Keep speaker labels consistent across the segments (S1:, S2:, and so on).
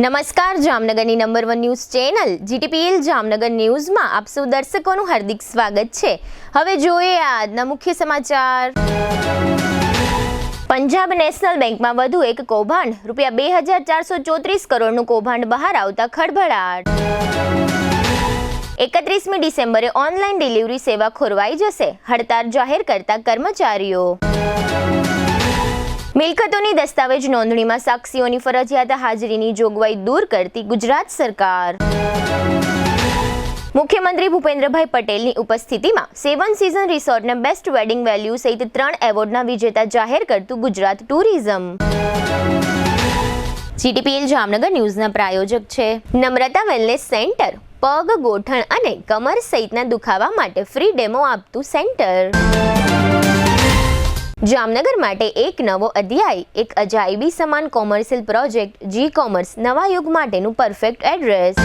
S1: નમસ્કાર, જામનગરની number 1 news channel GTPL Jamnagar ન્યૂઝમાં આપ સૌ દર્શકોનું હાર્દિક સ્વાગત છે। હવે જોઈએ આજના મુખ્ય સમાચાર। પંજાબ નેશનલ બેંકમાં વધુ એક કૌભાંડ, રૂપિયા 2434 કરોડનું કૌભાંડ બહાર આવતા ખળભળાટ। 31મી ડિસેમ્બરે ઓનલાઈન ડિલિવરી સેવા ખોરવાઈ જશે, હડતાળ જાહેર કરતા કર્મચારીઓ। મિલકતોની દસ્તાવેજ નોંધણીમાં સાક્ષીઓની ફરજિયાત હાજરીની જોગવાઈ દૂર કરતી ગુજરાત સરકાર। મુખ્યમંત્રી ભૂપેન્દ્રભાઈ પટેલની ઉપસ્થિતિમાં 7 સીઝન રિસોર્ટને બેસ્ટ વેડિંગ વેલ્યુ સહિત 3 એવોર્ડના વિજેતા જાહેર કરતું ગુજરાત ટુરિઝમ। જીટીપીએલ જામનગર ન્યૂઝના પ્રાયોજક છે નમ્રતા વેલનેસ સેન્ટર, પગ, ગોઠણ અને કમર સહિતના દુખાવા માટે ફ્રી ડેમો આપતું સેન્ટર। જામનગર માટે એક નવો અધ્યાય, એક અજાયબી સમાન કોમર્શિયલ પ્રોજેક્ટ જી કોમર્સ નવા યુગ માટેનું પરફેક્ટ એડ્રેસ।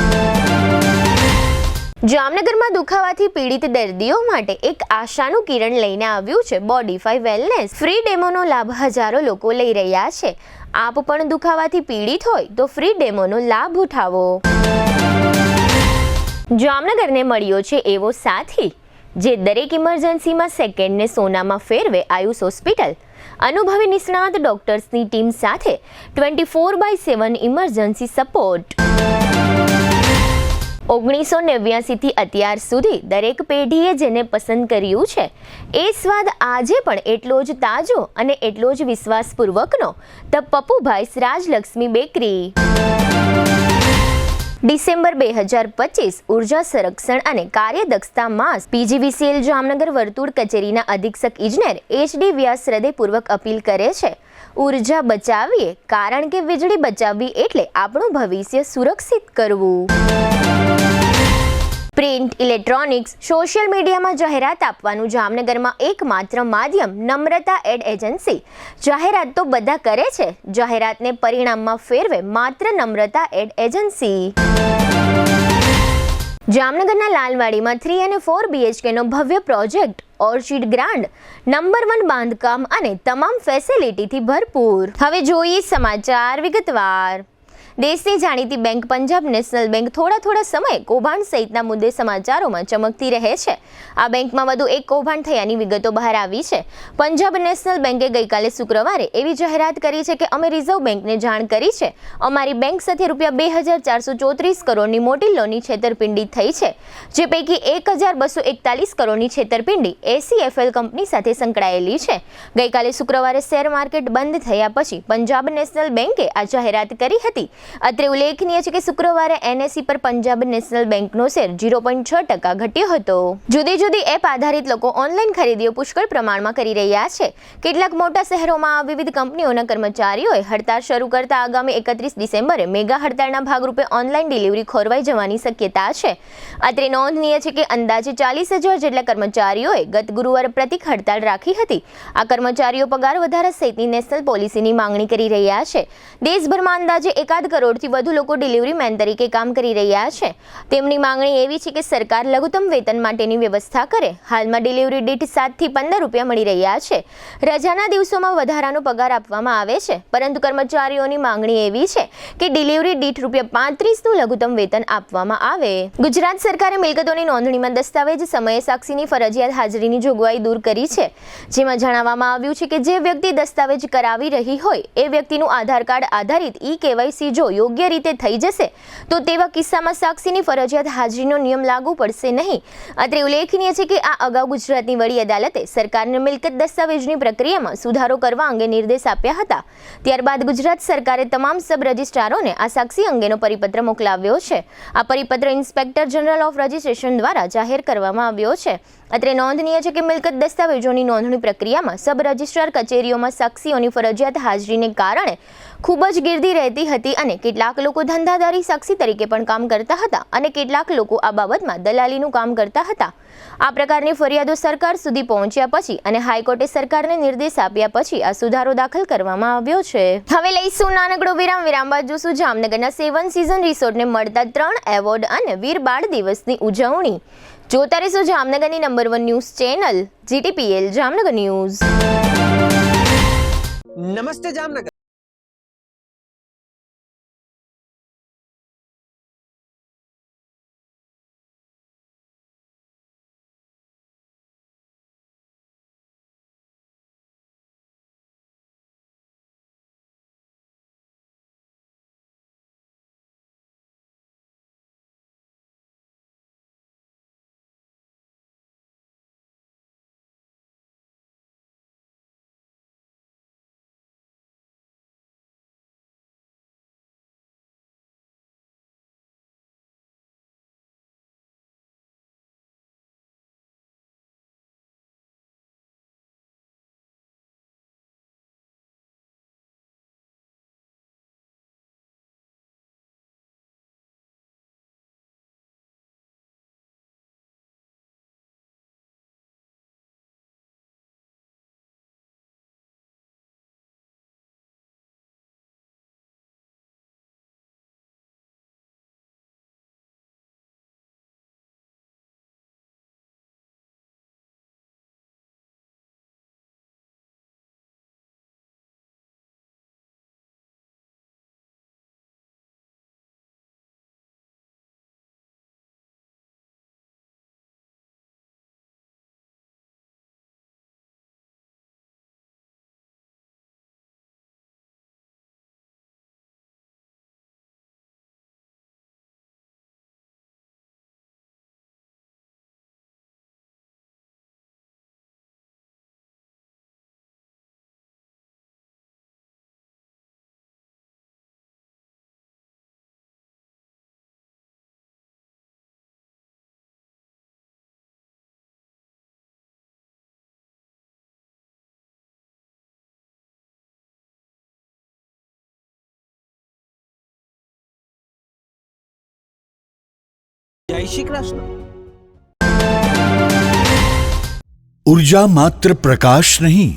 S1: જામનગરમાં દુખાવાથી પીડિત દર્દીઓ માટે એક આશાનું કિરણ લઈને આવ્યું છે બોડીફાઈ વેલનેસ। ફ્રી ડેમોનો લાભ હજારો લોકો લઈ રહ્યા છે। આપ પણ દુખાવાથી પીડિત હોય તો ફ્રી ડેમોનો લાભ ઉઠાવો। જામનગરને મળ્યો છે એવો સાથી જે દરેક ઇમરજન્સીમાં સેકન્ડને સોનામાં ફેરવે। આયુષ હોસ્પિટલ અનુભવી નિષ્ણાત ડોક્ટર્સની ટીમ સાથે 24/7 ઇમરજન્સી સપોર્ટ। 1989 થી અત્યાર સુધી દરેક પેઢીએ જેને પસંદ કર્યું છે એ સ્વાદ આજે પણ એટલો જ તાજો અને એટલો જ વિશ્વાસપૂર્વકનો the Pappubhai's Rajlakshmi bakery. December 2025 ઉર્જા સંરક્ષણ અને કાર્યદક્ષતા માસ। પીજીવીસીએલ જામનગર વર્તુળ કચેરીના અધિક્ષક ઇજનેર એચડી વ્યાસ હૃદયપૂર્વક અપીલ કરે છે, ઉર્જા બચાવીએ, કારણ કે વીજળી બચાવવી એટલે આપણું ભવિષ્ય સુરક્ષિત કરવું। પ્રિન્ટ, ઇલેક્ટ્રોનિક્સ, સોશિયલ મીડિયામાં જાહેરાત આપવાનું જામનગરમાં એકમાત્ર માધ્યમ નમ્રતા એડ એજન્સી। જાહેરાત તો બધા કરે છે, જાહેરાતને પરિણામમાં ફેરવે માત્ર નમ્રતા એડ એજન્સી। જામનગરના લાલવાડીમાં 3 અને 4 BHKનો ભવ્ય પ્રોજેક્ટ ઓર્ચિડ ગ્રાન્ડ, નંબર 1 બાંધકામ અને તમામ ફેસિલિટીથી ભરપૂર। હવે જોઈએ સમાચાર વિગતવાર। દેશની જાણીતી બેંક પંજાબ નેશનલ બેંક થોડા સમયે કૌભાંડ સહિતના મુદ્દે સમાચારોમાં ચમકતી રહે છે। આ બેંકમાં વધુ એક કૌભાંડ થયાની વિગતો બહાર આવી છે। પંજાબ નેશનલ બેંકે ગઈકાલે શુક્રવારે એવી જાહેરાત કરી છે કે અમે રિઝર્વ બેંકને જાણ કરી છે, અમારી બેંક સાથે રૂપિયા 2434 કરોડની મોટી લોનની છેતરપિંડી થઈ છે, જે પૈકી 1241 કરોડની છેતરપિંડી ACFL કંપની સાથે સંકળાયેલી છે। ગઈકાલે શુક્રવારે શેર માર્કેટ બંધ થયા પછી પંજાબ નેશનલ બેંકે આ જાહેરાત કરી હતી। અત્રે ઉલ્લેખનીય છે કે શુક્રવારે NSE પર પંજાબ નેશનલ બેંકનો શેર 0.6% ઘટ્યો હતો। જુદી એપ આધારિત લોકો ઓનલાઈન ખરીદીઓ પુષ્કળ પ્રમાણમાં કરી રહ્યા છે। કેટલાક મોટા શહેરોમાં વિવિધ કંપનીઓના કર્મચારીઓએ હડતાળ શરૂ કરતા આગામી 31 ડિસેમ્બરે મેગા હડતાળના ભાગરૂપે ઓનલાઈન ડિલિવરી ખોરવાઈ જવાની શક્યતા છે। અત્રે નોંધનીય છે કે અંદાજે 40,000 જેટલા કર્મચારીઓએ ગત ગુરુવારે પ્રતિક હડતાળ રાખી હતી। આ કર્મચારીઓ પગાર વધારા સહિતની નેશનલ પોલિસીની માંગણી કરી રહ્યા છે। દેશભરમાં અંદાજે 1 કરોડથી વધુ લોકો ડિલિવરી મેન તરીકે કામ કરી રહ્યા છે। તેમની માંગણી એવી છે કે સરકાર લઘુત્તમ વેતન માટેની વ્યવસ્થા કરે। હાલમાં ડિલિવરી દીઠ 7 થી 15 રૂપિયા મળી રહ્યા છે। રજાના દિવસોમાં વધારાનો પગાર આપવામાં આવે છે, પરંતુ કર્મચારીઓની માંગણી એવી છે કે ડિલિવરી દીઠ રૂપિયા 35નું લઘુત્તમ વેતન આપવામાં આવે। ગુજરાત સરકારે મિલકતોની નોંધણીમાં દસ્તાવેજ સમયે સાક્ષીની ફરજિયાત હાજરીની જોગવાઈ દૂર કરી છે, જેમાં જણાવવામાં આવ્યું છે કે જે વ્યક્તિ દસ્તાવેજ કરાવી રહી હોય એ વ્યક્તિનું આધાર કાર્ડ આધારિત KYC જો યોગ્ય રીતે થઈ જશે તો તેવા કિસ્સામાં સાક્ષીની ફરજિયાત હાજરીનો નિયમ લાગુ પડશે નહીં। અત્રે ઉલ્લેખનીય છે કે આ અગાઉ ગુજરાતની વડી અદાલતે સરકારને મિલકત દસ્તાવેજની પ્રક્રિયામાં સુધારો કરવા અંગે નિર્દેશ આપ્યા હતા। ત્યારબાદ ગુજરાત સરકારે તમામ સબ રજિસ્ટ્રારોને આ સાક્ષી અંગેનો પરિપત્ર મોકલાવ્યો છે। આ પરિપત્ર ઇન્સ્પેક્ટર જનરલ ઓફ રજિસ્ટ્રેશન દ્વારા જાહેર કરવામાં આવ્યો છે। અત્રે નોંધનીય છે કે મિલકત દસ્તાવેજોની નોંધણી પ્રક્રિયામાં સબ રજિસ્ટ્રાર કચેરીઓમાં સાક્ષીઓની ફરજિયાત હાજરીને કારણે ખૂબ જ ગીર્દી રહેતી હતી અને કેટલાક લોકો ધંધાદારી સાક્ષી તરીકે પણ કામ કરતા હતા અને કેટલાક લોકો આ બાબતમાં દલાલીનું કામ કરતા હતા। આ પ્રકારની ફરિયાદો સરકાર સુધી પહોંચ્યા પછી અને હાઈકોર્ટે સરકારને નિર્દેશ આપ્યા પછી આ સુધારો દાખલ કરવામાં આવ્યો છે। હવે લઈશું નાનકડો વિરામ બાદ જોશું જામનગરના 7 સીઝન રિસોર્ટને મળતા 3 એવોર્ડ અને વીર બાળ દિવસની ઉજવણી। જોતા રહેશો જામનગરની number 1 news channel GTPL Jamnagar news.
S2: નમસ્તે જામનગર। જય શ્રી કૃષ્ણ.
S3: ઉર્જા માત્ર પ્રકાશ નહીં,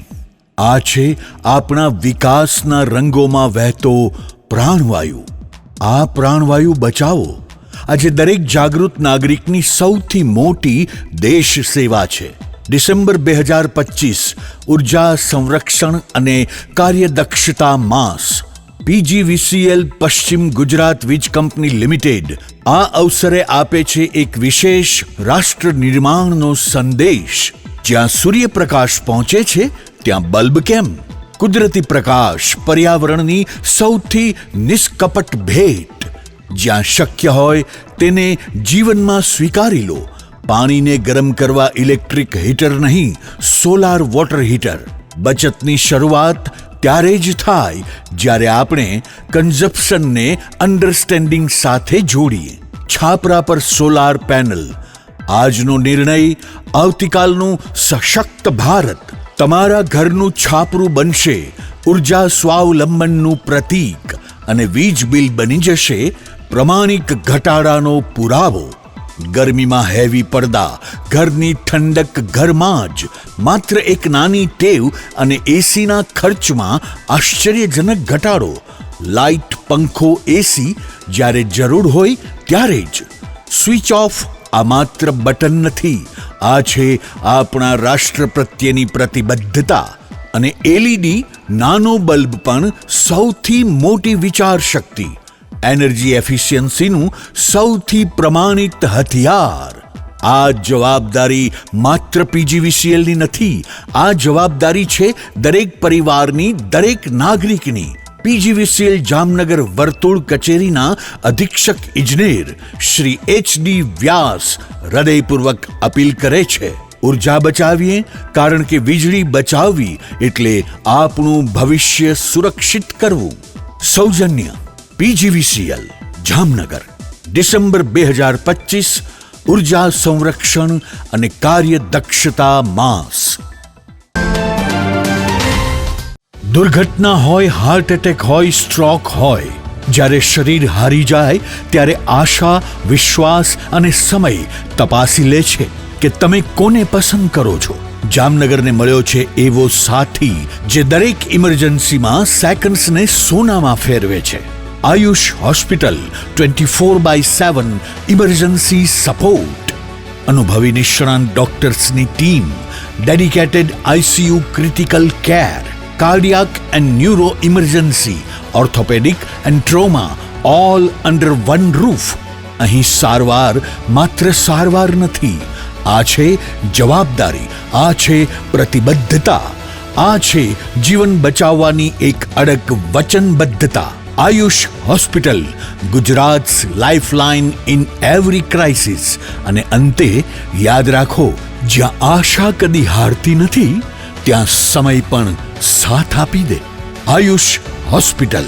S3: આ છે આપણા વિકાસના રંગોમાં વહેતો પ્રાણવાયુ. આ પ્રાણવાયુ બચાવો આજે દરેક જાગૃત નાગરિકની સૌથી મોટી દેશ સેવા છે. ડિસેમ્બર 2025 ઉર્જા સંરક્ષણ અને કાર્યદક્ષતા માસ. PGVCL પશ્ચિમ ગુજરાત વીજ કંપની લિમિટેડ આ અવસરે આપે છે એક વિશેષ રાષ્ટ્ર નિર્માણનો સંદેશ. જ્યાં સૂર્યપ્રકાશ પહોંચે છે ત્યાં બલ્બ કેમ? કુદરતી પ્રકાશ પર્યાવરણની સૌથી નિષ્કપટ ભેટ. જ્યાં શક્ય હોય તેને જીવનમાં સ્વીકારી લો. પાણીને ગરમ કરવા ઇલેક્ટ્રિક હીટર નહીં, સોલાર વોટર હીટર. બચતની શરૂઆત ત્યારે જ થાય જ્યારે આપણે કન્ઝપ્શનને અન્ડરસ્ટેન્ડિંગ સાથે જોડીએ. છાપરા પર સોલાર પેનલ. આજનો નિર્ણય આવતીકાલનું સશક્ત ભારત. તમારા ઘરનું છાપરું બનશે ઉર્જા સ્વાવલંબનનું પ્રતીક અને વીજ બિલ બની જશે પ્રમાણિક ઘટાડાનો પુરાવો. ગરમીમાં હેવી પડદા, ઘરની ઠંડક ઘરમાં જ. માત્ર એક નાની ટેવ અને એસીના ખર્ચમાં આશ્ચર્યજનક ઘટાડો. લાઇટ, પંખો, એસી જ્યારે જરૂર હોય ત્યારે જ. સ્વિચ ઓફ આ માત્ર બટન નથી, આ છે આપણા રાષ્ટ્ર પ્રત્યેની પ્રતિબદ્ધતા. અને LED નાનો બલ્બ પણ સૌથી મોટી વિચાર શક્તિ. એનર્જી એફિશિયન્સીનું સૌથી પ્રમાણિત હથિયાર. આ જવાબદારી માત્ર PGVCLની નથી, આ જવાબદારી છે દરેક પરિવારની, દરેક નાગરિકની. PGVCL જામનગર વર્તુળ કચેરીના અધિક્ષક ઇજનેર શ્રી HD વ્યાસ હૃદયપૂર્વક અપીલ કરે છે, ઉર્જા બચાવીએ, કારણ કે વીજળી બચાવવી એટલે આપણું ભવિષ્ય સુરક્ષિત કરવું. સૌજન્ય PGVCL જામનગર. ડિસેમ્બર 2025 ઉર્જા સંરક્ષણ અને કાર્યદક્ષતા માસ. દુર્ઘટના હોય, હાર્ટ એટેક હોય, સ્ટ્રોક હોય, જ્યારે શરીર હારી જાય ત્યારે આશા, વિશ્વાસ અને સમય તપાસી લે છે કે તમે કોને પસંદ કરો છો. જામનગરને મળ્યો છે એવો સાથી જે દરેક ઇમરજન્સીમાં સેકન્ડ્સને સોનામાં ફેરવે છે. Ayush hospital 24/7 emergency support. અનુભવી નિષ્ણાંત ડોક્ટર્સની team, dedicated ICU critical care, cardiac and neuro emergency, orthopaedic and trauma, all under one roof. અહીં સારવાર માત્ર સારવાર નથી, આ છે જવાબદારી, આ છે પ્રતિબદ્ધતા, આ છે જીવન બચાવવાની એક અડગ વચનબદ્ધતા. Ayush hospital, Gujarat's lifeline in every crisis. અને અંતે યાદ રાખો, જ્યાં આશા કદી હારતી નથી ત્યાં સમય પણ સાથ આપી દે. Ayush hospital,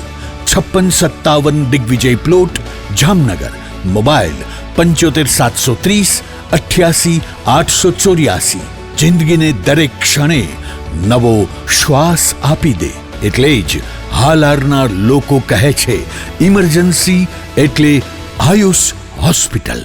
S3: 5657 Digvijay plot, Jamnagar. Mobile 75 730 88 884. જિંદગીને દરેક ક્ષણે નવો શ્વાસ આપી દે. એટલે જ હાલારના લોકો કહે છે ઇમરજન્સી એટલે આયુષ હોસ્પિટલ.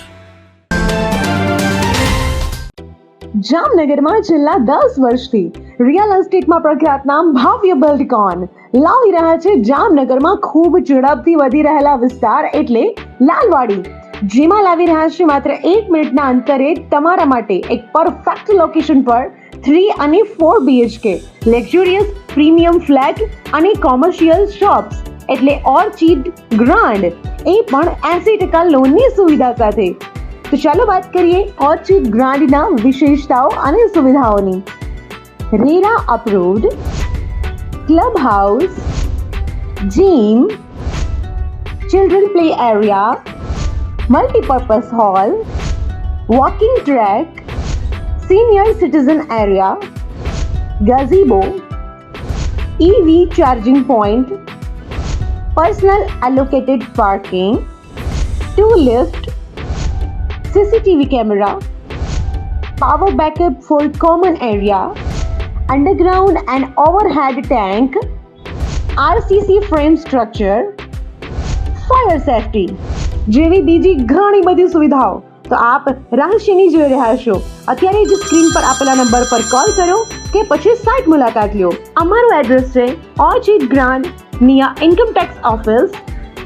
S4: જામનગરમાં છેલ્લા 10 વર્ષથી રિયલ એસ્ટેટમાં પ્રખ્યાત નામ ભવ્ય બિલ્ડકોન લાવી રહ્યા છે જામનગરમાં ખૂબ ઝડપથી વધી રહેલા વિસ્તાર એટલે લાલવાડી, જેમાં લાવી રહ્યા છે માત્ર 1 મિનિટના અંતરે તમારા માટે એક પરફેક્ટ લોકેશન પર 3 અને 4 BHK લક્ઝુરિયસ પ્રીમિયમ ફ્લેટ અને કોમર્શિયલ શોપ્સ એટલે ઓર્ચિડ ગ્રાન્ડ, એ પણ 80% લોનની સુવિધા સાથે. તો ચાલો વાત કરીએ ઓર્ચિડ ગ્રાન્ડના વિશેષતાઓ અને સુવિધાઓની. RERA approved, club house, gym, children play area, multipurpose hall, walking track, senior citizen area, gazebo, EV charging point, personal allocated parking, 2 lift, CCTV camera, power backup for common area, underground and overhead tank, RCC frame structure, fire safety જેવી બીજી ઘણી બધી સુવિધાઓ તો આપ રહસ્યની જોઈ રહ્યા છો. અત્યારે જ સ્ક્રીન પર આપેલા નંબર પર કોલ કરો કે પછી સાઇટ મુલાકાત લો. અમારું એડ્રેસ છે orchid grand near income tax office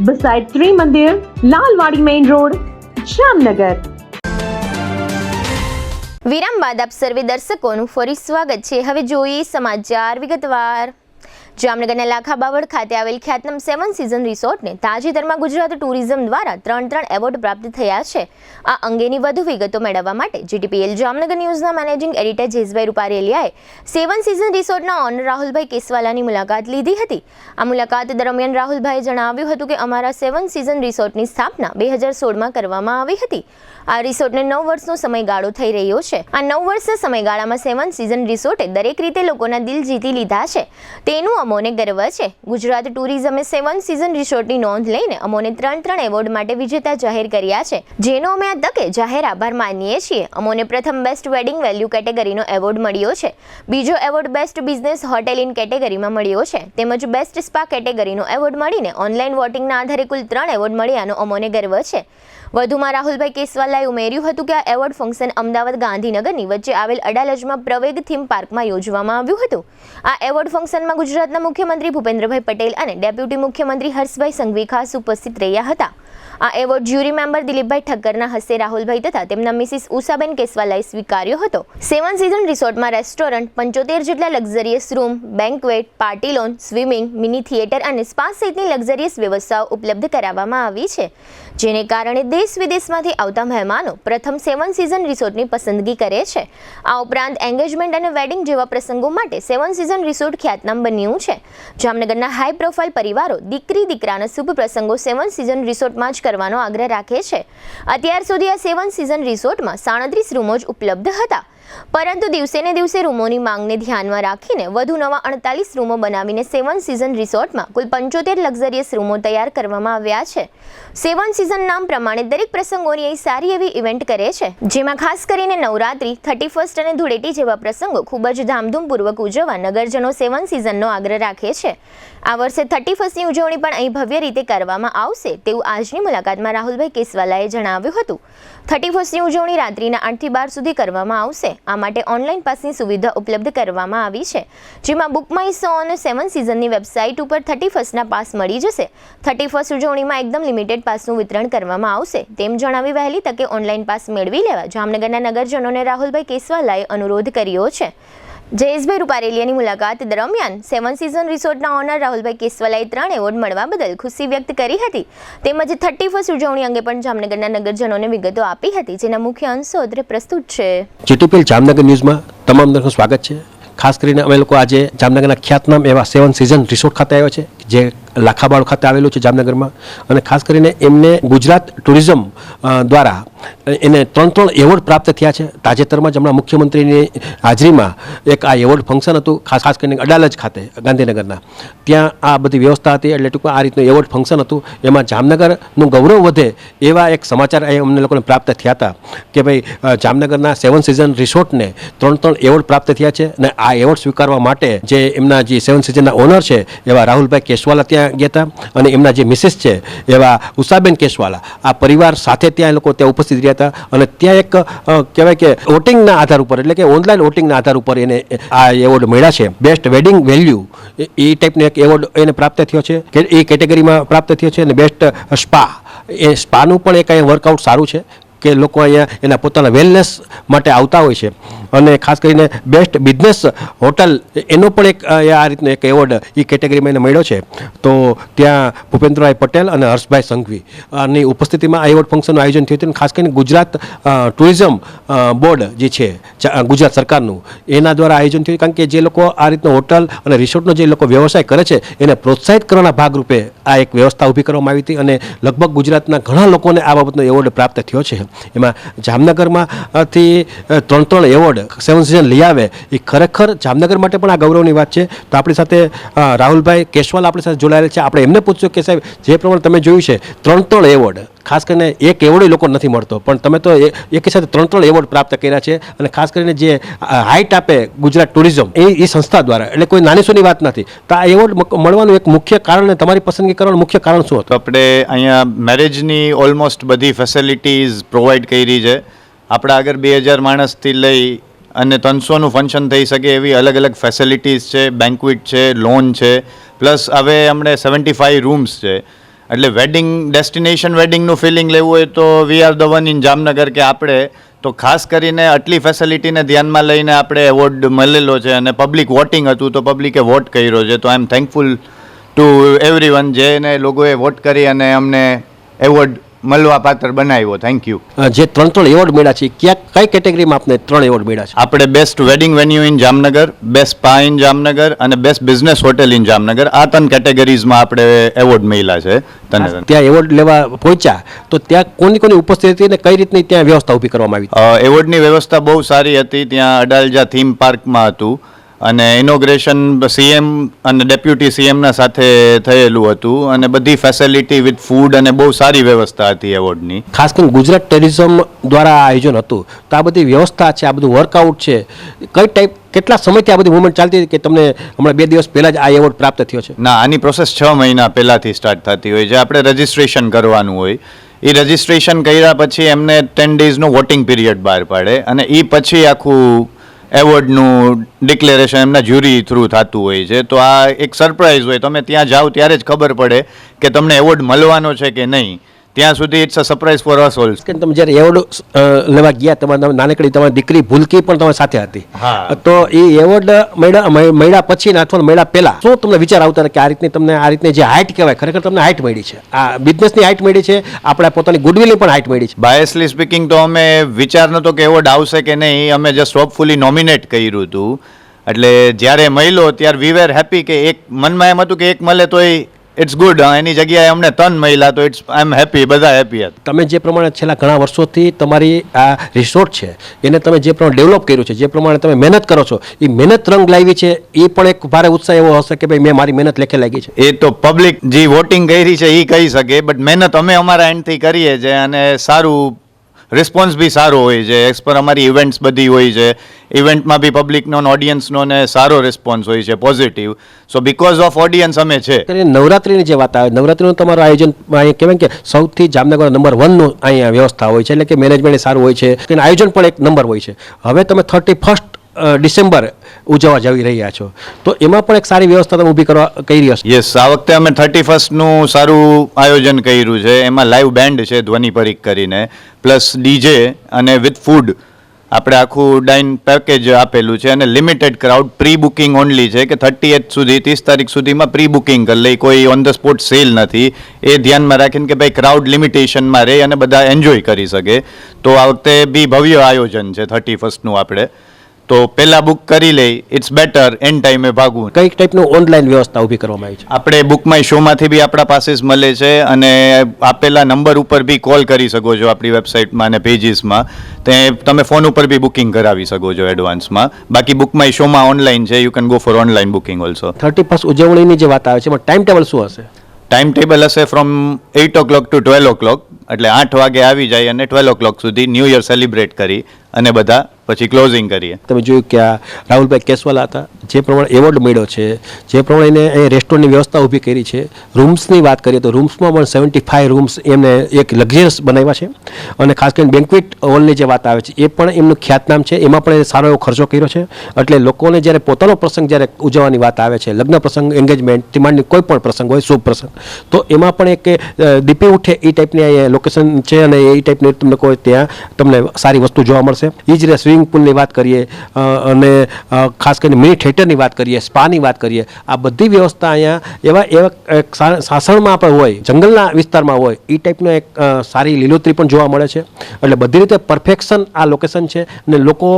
S4: beside ત્રી મંદિર, લાલવાડી મેઇન રોડ, જામનગર.
S1: વિરામ બાદ આપ સર્વે દર્શકોનું ફરી સ્વાગત છે. હવે જોઈએ સમાચાર વિગતવાર. જામનગરના લાખા બાવળ ખાતે આવેલ ખ્યાતનામ 7 સીઝન રિસોર્ટને તાજેતરમાં ગુજરાત ટુરિઝમ દ્વારા 3 એવોર્ડ પ્રાપ્ત થયા છે. આ અંગેની વધુ વિગતો મેળવવા માટે જીટીપીએલ જામનગર ન્યૂઝના મેનેજિંગ એડિટર જયેશભાઈ રૂપારેલિયાએ 7 સીઝન રિસોર્ટના ઓનર રાહુલભાઈ કેસવાલાની મુલાકાત લીધી હતી. આ મુલાકાત દરમિયાન રાહુલભાઈએ જણાવ્યું હતું કે અમારા 7 સીઝન રિસોર્ટની સ્થાપના 2016માં કરવામાં આવી હતી. આ રિસોર્ટને 9 વર્ષનો સમયગાળો થઈ રહ્યો છે. આ 9 વર્ષના સમયગાળામાં 7 સીઝન રિસોર્ટે દરેક રીતે લોકોના દિલ જીતી લીધા છે. તેનું અમોને ગર્વ છે. ગુજરાત ટુરિઝમે 7 સીઝન રિસોર્ટની નોંધ લઈને અમોને 3 એવોર્ડ માટે વિજેતા જાહેર કર્યા છે, જેનો અમે આ તકે જાહેર આભાર માનીએ છીએ. અમોને પ્રથમ બેસ્ટ વેડિંગ વેલ્યુ કેટેગરીનો એવોર્ડ મળ્યો છે. બીજો award best business hotel in કેટેગરીમાં મળ્યો છે. તેમજ બેસ્ટ સ્પા કેટેગરીનો એવોર્ડ મળીને ઓનલાઈન વોટિંગના આધારે કુલ 3 એવોર્ડ મળ્યાનો અમોને ગર્વ છે. વધુમાં રાહુલભાઈ કેસવાલાએ ઉમેર્યું હતું કે આ એવોર્ડ ફંક્શન અમદાવાદ ગાંધીનગરની વચ્ચે આવેલ અડાલજમાં પ્રવેગ થીમ પાર્કમાં યોજવામાં આવ્યું હતું. આ એવોર્ડ ફંક્શનમાં ગુજરાતના મુખ્યમંત્રી ભૂપેન્દ્રભાઈ પટેલ અને ડેપ્યુટી મુખ્યમંત્રી હર્ષભાઈ સંઘવી ખાસ ઉપસ્થિત રહ્યા હતા. આ એવોર્ડ જ્યુરી મેમ્બર દિલીપભાઈ ઠક્કરના હસ્તે રાહુલભાઈ તથા તેમના મિસિસ ઉષાબેન કેસવાલાએ સ્વીકાર્યો હતો. 7 સીઝન રિસોર્ટમાં રેસ્ટોરન્ટ, 75 જેટલા luxurious room, banquet, party loan, swimming, mini theatre અને સ્પા સહિતની લક્ઝરિયસ વ્યવસ્થાઓ ઉપલબ્ધ કરાવવામાં આવી છે, જેને કારણે દેશ વિદેશમાંથી આવતા મહેમાનો પ્રથમ 7 સીઝન રિસોર્ટની પસંદગી કરે છે. આ ઉપરાંત એન્ગેજમેન્ટ અને વેડિંગ જેવા પ્રસંગો માટે 7 સીઝન રિસોર્ટ ખ્યાતનામ બન્યું છે. જામનગરના હાઈ પ્રોફાઇલ પરિવારો દીકરી દીકરાના શુભ પ્રસંગો 7 સીઝન રિસોર્ટમાં જ કરવાનો આગ્રહ રાખે છે. અત્યાર સુધી આ 7 સીઝન રિસોર્ટમાં 37 રૂમો જ ઉપલબ્ધ હતા, પરંતુ દિવસે ને દિવસે રૂમોની માંગને ધ્યાનમાં રાખીને વધુ નવા 48 રૂમો બનાવીને 7 સીઝન રિસોર્ટમાં કુલ 75 લક્ઝરિયસ રૂમો તૈયાર કરવામાં આવ્યા છે. 7 સીઝન નામ પ્રમાણે દરેક પ્રસંગોની અહીં સારી એવી ઇવેન્ટ કરે છે, જેમાં ખાસ કરીને નવરાત્રી, 31st અને ધૂળેટી જેવા પ્રસંગો ખૂબ જ ધામધૂમપૂર્વક ઉજવવા નગરજનો 7 સીઝનનો આગ્રહ રાખે છે. આ વર્ષે 31સ્ટની ઉજવણી પણ અહીં ભવ્ય રીતે કરવામાં આવશે તેવું આજની મુલાકાતમાં રાહુલભાઈ કેસવાલાએ જણાવ્યું હતું. 31સ્ટની ઉજવણી રાત્રિના 8 થી 12 સુધી કરવામાં આવશે. આ માટે ઓનલાઈન પાસની સુવિધા ઉપલબ્ધ કરવામાં આવી છે, જેમાં બુક માય શો અને 7 સીઝનની વેબસાઇટ ઉપર 31સ્ટના પાસ મળી જશે. 31સ્ટ ઉજવણીમાં એકદમ લિમિટેડ પાસનું વિતરણ કરવામાં આવશે તેમ જણાવી વહેલી તકે ઓનલાઈન પાસ મેળવી લેવા જામનગરના નગરજનોને રાહુલભાઈ કેસવાલાએ અનુરોધ કર્યો છે. જયેશભાઈ રૂપારેલિયાની મુલાકાત દરમિયાન 7 સીઝન રિસોર્ટના ઓનર રાહુલભાઈ કેસવાલાએ 3 એવોર્ડ મળવા બદલ ખુશી વ્યક્ત કરી હતી. તેમજ 31st ઉજવણી અંગે પણ જામનગરના નગરજનોને વિગતો આપી હતી, જેના મુખ્ય અંશો અત્રે પ્રસ્તુત છે.
S2: જીટીપીએલ જામનગર ન્યૂઝમાં તમામ દર્શકોનું સ્વાગત છે. ખાસ કરીને અમે લોકો આજે જામનગરના ખ્યાતનામ એવા 7 સીઝન રિસોર્ટ ખાતે આવ્યા છે, જે લાખાબાળ ખાતે આવેલું છે જામનગરમાં. અને ખાસ કરીને એમને ગુજરાત ટુરિઝમ દ્વારા એને 3 એવોર્ડ પ્રાપ્ત થયા છે. તાજેતરમાં જ હમણાં મુખ્યમંત્રીની હાજરીમાં એક આ એવોર્ડ ફંક્શન હતું, ખાસ કરીને અડાલજ ખાતે ગાંધીનગરના. ત્યાં આ બધી વ્યવસ્થા હતી, એટલે ટૂંકમાં આ રીતનું એવોર્ડ ફંક્શન હતું. એમાં જામનગરનું ગૌરવ વધે એવા એક સમાચાર અમને લોકોને પ્રાપ્ત થયા હતા કે ભાઈ જામનગરના 7 સીઝન રિસોર્ટને 3 એવોર્ડ પ્રાપ્ત થયા છે. અને આ એવોર્ડ સ્વીકારવા માટે જે એમના જે 7 સીઝનના ઓનર છે એવા રાહુલભાઈ કેસવાલા ત્યાં ગયા હતા, અને એમના જે મિસિસ છે એવા ઉષાબેન કેસવાલા આ પરિવાર સાથે ત્યાં લોકો ત્યાં ઉપસ્થિત રહ્યા હતા. અને ત્યાં એક કહેવાય કે વોટિંગના આધાર ઉપર, એટલે કે ઓનલાઈન વોટિંગના આધાર ઉપર એને આ એવોર્ડ મળ્યા છે. બેસ્ટ વેડિંગ વેલ્યુ એ ટાઈપનો એક એવોર્ડ એને પ્રાપ્ત થયો છે, એ કેટેગરીમાં પ્રાપ્ત થયો છે. અને બેસ્ટ સ્પા, એ સ્પાનું પણ એક અહીંયા વર્કઆઉટ સારું છે કે લોકો અહીંયા એના પોતાના વેલનેસ માટે આવતા હોય છે. અને ખાસ કરીને બેસ્ટ બિઝનેસ હોટલ એનો પણ એક આ રીતનો એક એવોર્ડ એ કેટેગરીમાં એને મળ્યો છે. તો ત્યાં ભૂપેન્દ્રભાઈ પટેલ અને હર્ષભાઈ સંઘવી ની ઉપસ્થિતિમાં આ એવોર્ડ ફંક્શનનું આયોજન થયું હતું. ખાસ કરીને ગુજરાત ટુરિઝમ બોર્ડ જે છે ગુજરાત સરકારનું, એના દ્વારા આયોજન થયું. કારણ કે જે લોકો આ રીતનો હોટલ અને રિસોર્ટનો જે લોકો વ્યવસાય કરે છે એને પ્રોત્સાહિત કરવાના ભાગરૂપે આ એક વ્યવસ્થા ઊભી કરવામાં આવી હતી. અને લગભગ ગુજરાતના ઘણા લોકોને આ બાબતનો એવોર્ડ પ્રાપ્ત થયો છે. એમાં જામનગરમાંથી 3 એવોર્ડ સેવન સિઝન લઈ આવે એ ખરેખર જામનગર માટે પણ આ ગૌરવની વાત છે. તો આપણી સાથે રાહુલભાઈ કેશવાલ આપણી સાથે જોડાયેલા છે. આપણે એમને પૂછ્યું કે સાહેબ, જે પ્રમાણે તમે જોયું છે 3 એવોર્ડ, ખાસ કરીને એક એવોર્ડ લોકો નથી મળતો, પણ તમે તો એકી સાથે 3 એવોર્ડ પ્રાપ્ત કર્યા છે. અને ખાસ કરીને જે હાઇટ આપે ગુજરાત ટુરિઝમ એ સંસ્થા દ્વારા, એટલે કોઈ નાની સોની વાત નથી. તો આ એવોર્ડ મળવાનું એક મુખ્ય કારણ અને તમારી પસંદગી કરવાનું મુખ્ય કારણ શું હતું?
S5: આપણે અહીંયા મેરેજની ઓલમોસ્ટ બધી ફેસિલિટીઝ પ્રોવાઈડ કરી છે. આપણા આગળ 2000 માણસથી લઈ અને 300નું ફંક્શન થઈ શકે એવી અલગ અલગ ફેસિલિટીઝ છે, બેન્ક્વેટ છે, લોન છે, પ્લસ હવે હમણે 75 રૂમ્સ છે. એટલે વેડિંગ ડેસ્ટિનેશન વેડિંગનું ફિલિંગ લેવું હોય તો we are the one in Jamnagar કે આપણે તો ખાસ કરીને આટલી ફેસિલિટીને ધ્યાનમાં લઈને આપણે એવોર્ડ મળેલો છે. અને પબ્લિક વોટિંગ હતું તો પબ્લિકે વોટ કર્યો છે. તો આઈ એમ થેન્કફુલ ટુ એવરીવન જેને લોકોએ વોટ કરી અને અમને એવોર્ડ મળવા પાત્ર બનાવ્યો. Thank you.
S2: જે 3 એવોર્ડ મળ્યા છે, કઈ કેટેગરીમાં આપને 3 એવોર્ડ મળ્યા છે?
S5: આપણે best wedding venue in Jamnagar, best spa in Jamnagar અને best business hotel in Jamnagar, આ 3 કેટેગરીઝમાં આપણે એવોર્ડ મળ્યા છે.
S2: ત્યાં એવોર્ડ લેવા પહોંચ્યા તો ત્યાં કોની ઉપસ્થિતિ હતી અને કઈ રીતની ત્યાં વ્યવસ્થા ઊભી કરવામાં આવી?
S5: એવોર્ડની વ્યવસ્થા બહુ સારી હતી. ત્યાં અડાલજા થીમ પાર્કમાં હતું અને ઇનોગ્રેશન સીએમ અને ડેપ્યુટી સીએમના સાથે થયેલું હતું અને બધી ફેસિલિટી વિથ ફૂડ અને બહુ સારી વ્યવસ્થા હતી એવોર્ડની.
S2: ખાસ કરીને ગુજરાત ટુરિઝમ દ્વારા આ આયોજન હતું. તો આ બધી વ્યવસ્થા છે, આ બધું વર્કઆઉટ છે, કઈ ટાઈપ કેટલા સમયથી આ બધી મુવમેન્ટ ચાલતી હતી કે તમને હમણાં 2 દિવસ પહેલાં જ આ એવોર્ડ પ્રાપ્ત થયો છે?
S5: ના, આની પ્રોસેસ 6 મહિના પહેલાંથી સ્ટાર્ટ થતી હોય છે. આપણે રજિસ્ટ્રેશન કરવાનું હોય. એ રજિસ્ટ્રેશન કર્યા પછી એમને 10 ડેઝનો વોટિંગ પીરિયડ બહાર પાડે અને એ પછી આખું એવોર્ડનું ડિક્લેરેશન એમના જ્યુરી થ્રુ થતું હોય છે. તો આ એક સરપ્રાઈઝ હોય. તમે ત્યાં જાઓ ત્યારે જ ખબર પડે કે તમને એવોર્ડ મળવાનો છે કે નહીં. ત્યાં સુધી it's a surprise for us also.
S2: કે તમે જ્યારે એવોર્ડ લેવા ગયા, તમારી નાનકડી તમારી દીકરી ભૂલકી પણ તમારી સાથે હતી.
S5: હા.
S2: તો એ એવોર્ડ મળ્યા પછી ને અથવા મળ્યા પહેલા શું તમને વિચાર આવતા કે આ રીતની જે હાઇટ કહેવાય, ખરેખર તમને હાઇટ મળી છે, આ બિઝનેસની હાઇટ મળી છે, આપણા પોતાની ગુડવિલની પણ હાઇટ મળી છે?
S5: બાયસલી સ્પીકિંગ તો અમે વિચાર નહોતો કે એવોર્ડ આવશે કે નહીં. અમે જસ્ટ હોપફુલી નોમિનેટ કર્યું હતું. એટલે જ્યારે મળ્યો ત્યારે વી વેર હેપી કે એક મનમાં એમ હતું કે એક મળે તો ઇટ્સ ગુડ. એની જગ્યાએ અમને 3 મહિલા તો ઇટ્સ આઈ એમ હેપી, બધા હેપી હતા.
S2: તમે જે પ્રમાણે છેલ્લા ઘણા વર્ષોથી તમારી આ રિસોર્ટ છે એને તમે જે પ્રમાણે ડેવલપ કર્યું છે, જે પ્રમાણે તમે મહેનત કરો છો, એ મહેનત રંગ લાવી છે, એ પણ એક ભારે ઉત્સાહ એવો હશે કે ભાઈ મેં મારી મહેનત લેખે લાગી છે.
S5: એ તો પબ્લિક જે વોટિંગ કરી છે એ કહી શકે, બટ મહેનત અમે અમારા એન્ડથી કરીએ છીએ અને સારું રિસ્પોન્સ બી સારો હોય છે. એઝ પર અમારી ઇવેન્ટ્સ બધી હોય છે. ઇવેન્ટમાં બી પબ્લિકનો ઓડિયન્સનો ને સારો રિસ્પોન્સ હોય છે, positive. So because of audience અમે છે.
S2: નવરાત્રિની જે વાત આવે, નવરાત્રિનું તમારું આયોજન અહીંયા કહેવાય કે સૌથી જામનગર નંબર 1નું અહીંયા વ્યવસ્થા હોય છે, એટલે કે મેનેજમેન્ટ સારું હોય છે, આયોજન પણ એક નંબર હોય છે. હવે તમે 31 ડિસેમ્બર ઉજવવા જઈ રહ્યા છો, તો એમાં પણ એક સારી વ્યવસ્થા તમે ઊભી કરવા કરી હશે?
S5: યસ, આ વખતે અમે 31નું સારું આયોજન કર્યું છે. એમાં લાઈવ બેન્ડ છે ધ્વનિ પરીખ કરીને, પ્લસ ડીજે અને વિથ ફૂડ આપણે આખું ડાઇન પેકેજ આપેલું છે. અને limited crowd, pre booking only છે કે 30th સુધી 30 તારીખ સુધીમાં પ્રી બુકિંગ કરી લઈ. કોઈ ઓન ધ સ્પોટ સેલ નથી. એ ધ્યાનમાં રાખીને કે ભાઈ ક્રાઉડ લિમિટેશનમાં રહે અને બધા એન્જોય કરી શકે. તો આ વખતે બી ભવ્ય આયોજન છે 31નું. આપણે તો પહેલાં બુક કરી લઈ, ઇટ્સ બેટર એન્ડ ટાઈમે ભાગવું.
S2: કઈ ટાઈપનું ઓનલાઈન વ્યવસ્થા ઊભી કરવામાં આવી છે?
S5: આપણે બુક માય શોમાંથી બી આપણા પાસે જ મળે છે અને આપેલા નંબર ઉપર બી કોલ કરી શકો છો આપણી વેબસાઇટમાં અને પેજીસમાં. તે તમે ફોન ઉપર બી બુકિંગ કરાવી શકો છો એડવાન્સમાં. બાકી બુક માય શોમાં ઓનલાઈન છે, you can go for online booking also.
S2: 31 ઉજવણીની જે વાત આવે છે એમાં ટાઈમ ટેબલ શું હશે?
S5: ટાઈમ ટેબલ હશે ફ્રોમ 8 o'clock to 12 o'clock. એટલે 8 વાગે આવી જાય અને 12 o'clock સુધી ન્યૂ યર સેલિબ્રેટ કરી અને બધા પછી ક્લોઝિંગ કરીએ.
S2: તમે જોયું કે આ રાહુલભાઈ કેશવાલા હતા, જે પ્રમાણે એવોર્ડ મળ્યો છે, જે પ્રમાણે એને રેસ્ટોરન્ટની વ્યવસ્થા ઊભી કરી છે. રૂમ્સની વાત કરીએ તો રૂમ્સમાં પણ 75 રૂમ્સ એમને એક લક્ઝરિયસ બનાવ્યા છે. અને ખાસ કરીને બેન્ક્વેટ હોલની જે વાત આવે છે એ પણ એમનું ખ્યાતનામ છે. એમાં પણ સારો એવો ખર્ચો કર્યો છે. એટલે લોકોને જ્યારે પોતાનો પ્રસંગ જ્યારે ઉજવવાની વાત આવે છે, લગ્ન પ્રસંગ, એન્ગેજમેન્ટથી માંડીને કોઈ પણ પ્રસંગ હોય, શુભ પ્રસંગ, તો એમાં પણ એક દીપી ઉઠે એ ટાઈપની લોકેશન છે અને એ ટાઈપની તમને કોઈ ત્યાં તમને સારી વસ્તુ જોવા મળશે. એ જ રીતે સ્વિમિંગ પુલની વાત કરીએ અને ખાસ કરીને મિની થિયેટરની વાત કરીએ, સ્પાની વાત કરીએ, આ બધી વ્યવસ્થા અહીંયા એવા સાસણમાં આપણે હોય, જંગલના વિસ્તારમાં હોય એ ટાઈપનો એક સારી લીલોતરી પણ જોવા મળે છે. એટલે બધી રીતે પરફેક્શન આ લોકેશન છે. અને લોકો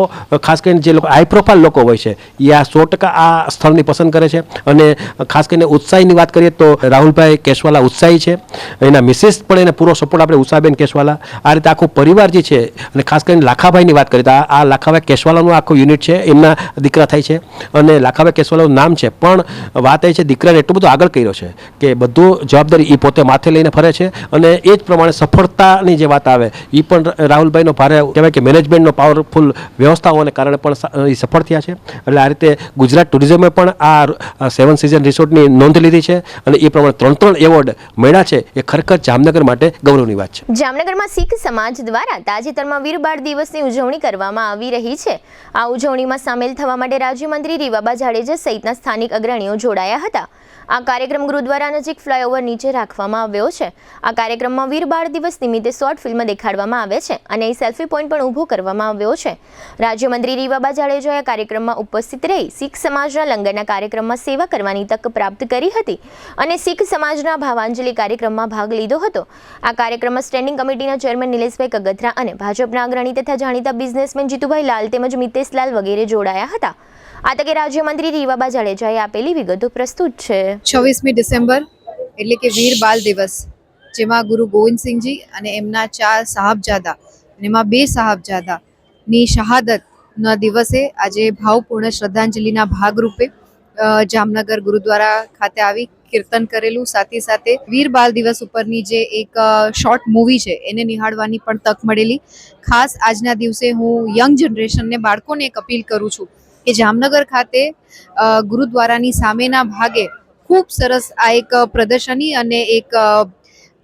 S2: ખાસ કરીને જે લોકો હાઈ પ્રોફાઇલ લોકો હોય છે એ આ 100% આ સ્થળની પસંદ કરે છે. અને ખાસ કરીને ઉત્સાહીની વાત કરીએ તો રાહુલભાઈ કેશવાલા ઉત્સાહી છે, એના મિસિસ પણ એને પૂરો સપોર્ટ આપણે ઉષાબેન કેશવાલા, આ રીતે આખો પરિવાર જે છે. અને ખાસ કરીને લાખાભાઈની વાત કરીએ તો આ લાખાભાઈ કેશવાલાનું આખું યુનિટ છે, એમના દીકરા થાય છે અને લાખાભાઈ કેશવાલાનું નામ છે. પણ વાત એ છે દીકરાને એટલું બધું આગળ કર્યો છે કે બધું જવાબદારી એ પોતે માથે લઈને ફરે છે અને એ જ પ્રમાણે સફળતાની જે વાત આવે એ પણ રાહુલભાઈનો ભારે કહેવાય કે મેનેજમેન્ટનો પાવરફુલ વ્યવસ્થાઓને કારણે પણ એ સફળ થયા છે. એટલે આ રીતે ગુજરાત ટુરિઝમે પણ આ 7 સીઝન રિસોર્ટની નોંધ લીધી છે અને એ પ્રમાણે 3 એવોર્ડ મળ્યા છે. એ ખરેખર જામનગર માટે ગૌરવની વાત છે.
S1: જામનગરમાં શીખ સમાજ દ્વારા તાજેતરમાં વીર બાળ દિવસની ઉજવણી કરવામાં આવી રહી છે. આ ઉજવણીમાં સામેલ થવા માટે રાજ્યમંત્રી રીવાબા જાડેજા સહિતના સ્થાનિક અગ્રણીઓ જોડાયા હતા. આ કાર્યક્રમ ગુરુદ્વારા નજીક ફ્લાયઓવર નીચે રાખવામાં આવ્યો છે. આ કાર્યક્રમમાં વીર બાળ દિવસ નિમિત્તે શોર્ટ ફિલ્મ દેખાડવામાં આવે છે અને સેલ્ફી પોઈન્ટ પણ ઊભો કરવામાં આવ્યો છે. રાજ્યમંત્રી રીવાબા જાડેજાએ કાર્યક્રમમાં ઉપસ્થિત રહી શીખ સમાજના લંગરના કાર્યક્રમમાં સેવા કરવાની તક પ્રાપ્ત કરી હતી અને શીખ સમાજના ભાવાંજલિ કાર્યક્રમમાં ભાગ લીધો હતો. આ કાર્યક્રમમાં સ્ટેન્ડિંગ કમિટીના ચેરમેન નિલેશભાઈ કગથરા અને ભાજપના અગ્રણી તથા જાણીતા બિઝનેસમેન જીતુભાઈ લાલ તેમજ મિતેશલાલ વગેરે જોડાયા હતા. આ તકે રાજ્યમંત્રી રીવાબા જાડેજાએ આપેલી વિગતો પ્રસ્તુત છે.
S6: 26મી ડિસેમ્બર એટલે કે વીર બાલ દિવસ, જેમાં ગુરુ ગોવિંદસિંહજી અને એમના 4 સાહબજાદા અને એમાં 2 સાહબજાદાની શહાદતના દિવસે આજે ભાવપૂર્ણ શ્રદ્ધાંજલિના ભાગરૂપે જામનગર ગુરુદ્વારા ખાતે આવી કીર્તન કરેલું. સાથે સાથે વીર બાલ દિવસ ઉપરની જે એક શોર્ટ મૂવી છે એને નિહાળવાની પણ તક મળેલી. ખાસ આજના દિવસે હું યંગ જનરેશનને, બાળકોને એક અપીલ કરું છું કે જામનગર ખાતે ગુરુદ્વારાની સામેના ભાગે ખૂબ સરસ આ એક પ્રદર્શની અને એક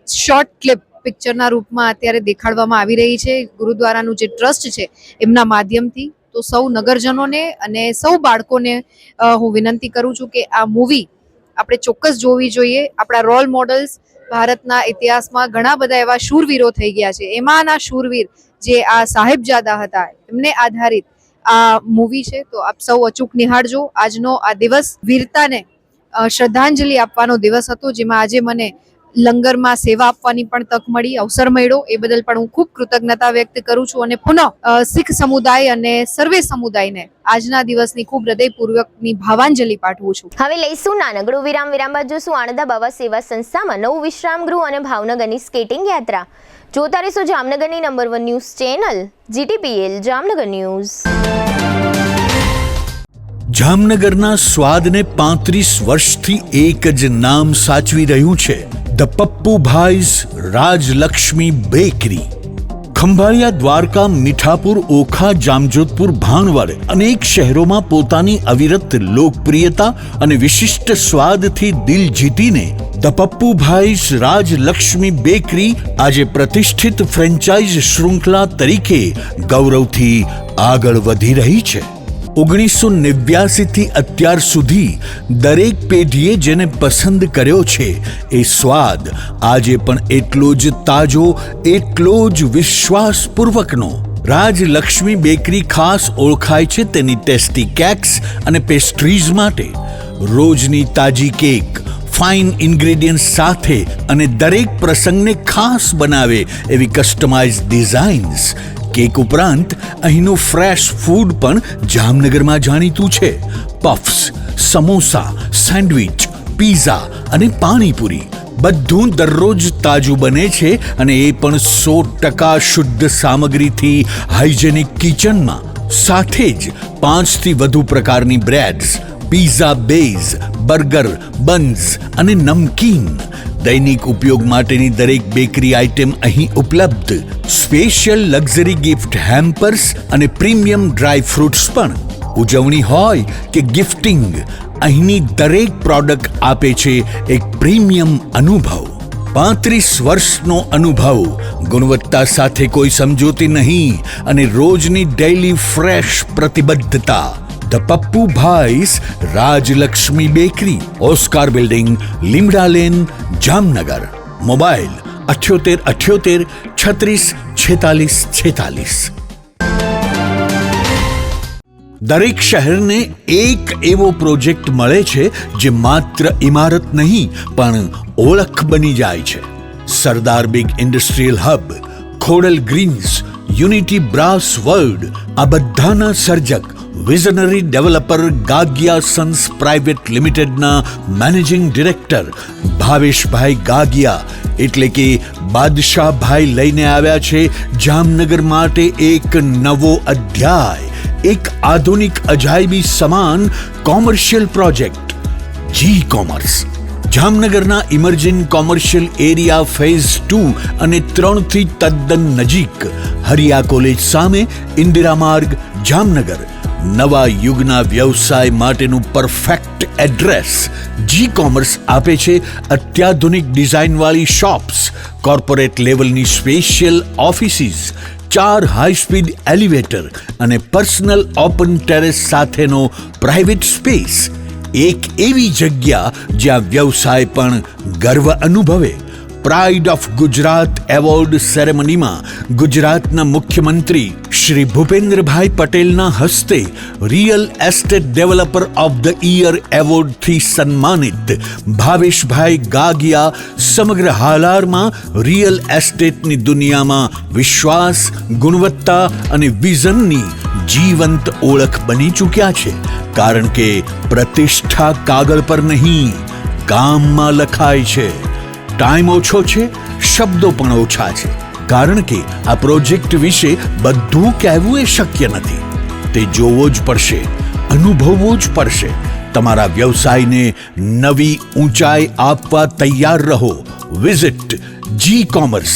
S6: શોર્ટ ક્લિપ પિક્ચરના રૂપમાં અત્યારે દેખાડવામાં આવી રહી છે. ગુરુદ્વારાનું જે ટ્રસ્ટ છે એમના માધ્યમથી. તો સૌ નગરજનોને અને સૌ બાળકોને હું વિનંતી કરું છું કે આ મૂવી આપણે ચોક્કસ જોવી જોઈએ. આપણા રોલ મોડલ્સ ભારતના ઇતિહાસમાં ઘણા બધા એવા શૂરવીરો થઈ ગયા છે. એમાંના શૂરવીર જે આ સાહેબજાદા હતા એમને આધારિત આ મૂવી છે. તો આપ સૌ અચૂક નિહાળજો. આજનો આ દિવસ વીરતાને શ્રદ્ધાંજલિ આપવાનો દિવસ હતો, જેમાં આજે મને લંગરમાં સેવા આપવાની પણ તક મળી, અવસર મળ્યો. એ બદલ પણ હું ખૂબ કૃતજ્ઞતા વ્યક્ત કરું છું અને પુનઃ શીખ સમુદાય અને સર્વે સમુદાયને આજના દિવસની ખૂબ હૃદયપૂર્વકની ભાવાંજલિ પાઠવું છું.
S1: હવે લઈશું નાનકડું વિરામ. વિરામ બાદ જોશું આણંદા બાવા સેવા સંસ્થામાં નવું વિશ્રામ ગૃહ અને ભાવનગરની સ્કેટિંગ યાત્રા. જોતા રહેશો જામનગરની number 1 news channel GTPL Jamnagar news.
S3: જામનગરના સ્વાદને 35 વર્ષથી એક જ નામ સાચવી રહ્યું છે, ધ પપ્પુભાઈઝ રાજલક્ષ્મી બેકરી. ખંભાળિયા, દ્વારકા, મીઠાપુર, ઓખા, જામજોધપુર, ભાણવડ અનેક શહેરોમાં પોતાની અવિરત લોકપ્રિયતા અને વિશિષ્ટ સ્વાદથી દિલ જીતીને ધ પપ્પુભાઈઝ રાજલક્ષ્મી બેકરી આજે પ્રતિષ્ઠિત ફ્રેન્ચાઇઝ શૃંખલા તરીકે ગૌરવથી આગળ વધી રહી છે. 1989 થી અત્યાર સુધી દરેક પેઢીએ જેને પસંદ કર્યો છે એ સ્વાદ આજે પણ એટલો જ તાજો, એટલો જ વિશ્વાસપૂર્વકનો. રાજલક્ષ્મી બેકરી ખાસ ઓળખાય છે તેની ટેસ્ટી કેક્સ અને પેસ્ટ્રીઝ માટે. રોજની તાજી કેક, ફાઇન ઇન્ગ્રેડિયન્ટ્સ સાથે અને દરેક પ્રસંગને ખાસ બનાવે એવી કસ્ટમાઇઝ ડિઝાઇન્સ. કેક ઉપરાંત અહીંનું ફ્રેશ ફૂડ પણ જામનગરમાં જાણીતું છે. પફ્સ, સમોસા, સેન્ડવિચ, પીઝા અને પાણીપુરી બધું દરરોજ તાજું બને છે અને એ પણ 100% શુદ્ધ સામગ્રીથી હાઇજેનિક કિચનમાં. સાથે જ 5થી વધુ પ્રકારની બ્રેડ્સ, પીઝા બેઝ, બર્ગર, બન્સ અને નમકીન. દૈનિક ઉપયોગ માટેની દરેક બેકરી આઇટમ અહીં ઉપલબ્ધ. સ્પેશિયલ લક્ઝરી ગિફ્ટ હેમ્પર્સ અને પ્રીમિયમ ડ્રાય ફ્રૂટ્સ પણ. ઉજવણી હોય કે ગિફ્ટિંગ, અહીંની દરેક પ્રોડક્ટ આપે છે એક પ્રીમિયમ અનુભવ. 35 વર્ષનો અનુભવ, ગુણવત્તા સાથે કોઈ સમજૂતી નહીં અને રોજની ડેઇલી ફ્રેશ પ્રતિબદ્ધતા. The Pappubhai's Rajlakshmi bakery, Oscar building, Limda lane, Jamnagar. Mobile 7878 36 46 46. દરેક શહેરને એક એવો પ્રોજેક્ટ મળે છે જે માત્ર ઇમારત નહીં પણ ઓળખ બની જાય છે. Sardar big industrial hub, Khodal greens, unity brass world, આ બધાના સર્જક visionary developer Gagiya sons private લિમિટેડના મેનેજિંગ ડિરેક્ટર ભાવેશભાઈ ગાગિયા એટલે કે બાદશાહભાઈ લઈને આવ્યા છે જામનગર માટે એક નવો અધ્યાય, એક આધુનિક અજાયબી સમાન કોમર્શિયલ પ્રોજેક્ટ જી કોમર્સ. જામનગરના ઇમર્જિંગ કોમર્શિયલ એરિયા ફેઝ 2 અને 3 થી તદ્દન નજીક હરિયા કોલેજ સામે ઇન્દિરા માર્ગ જામનગર. નવા યુગના વ્યવસાય માટેનું પરફેક્ટ એડ્રેસ. જી કોમર્સ આપે છે અત્યાધુનિક ડિઝાઇનવાળી શોપ્સ, કોર્પોરેટ લેવલની special offices, 4 high speed elevator અને પર્સનલ ઓપન ટેરેસ સાથેનો પ્રાઇવેટ સ્પેસ. એક એવી જગ્યા જ્યાં વ્યવસાય પણ ગર્વ અનુભવે. પ્રાઇડ ઓફ ગુજરાત એવોર્ડ સેરેમનીમાં ગુજરાતના મુખ્યમંત્રી શ્રી ભૂપેન્દ્રભાઈ પટેલના હસ્તે real estate developer of the year એવોર્ડથી સન્માનિત ભાવેશભાઈ ગાગિયા સમગ્ર હાલારમાં રિયલ એસ્ટેટની દુનિયામાં વિશ્વાસ, ગુણવત્તા અને વિઝનની જીવંત ઓળખ બની ચૂક્યા છે. કારણ કે પ્રતિષ્ઠા કાગળ પર નહીં, કામમાં લખાય છે. ટાઈમ ઓછો છે, શબ્દો પણ ઓછા છે, કારણ કે આ પ્રોજેક્ટ વિશે બધું કહેવું એ શક્ય નથી. તે જોવો જ પડશે, અનુભવવો જ પડશે. તમારા વ્યવસાયને નવી ઊંચાઈ આપવા તૈયાર રહો. વિઝિટ જી કોમર્સ,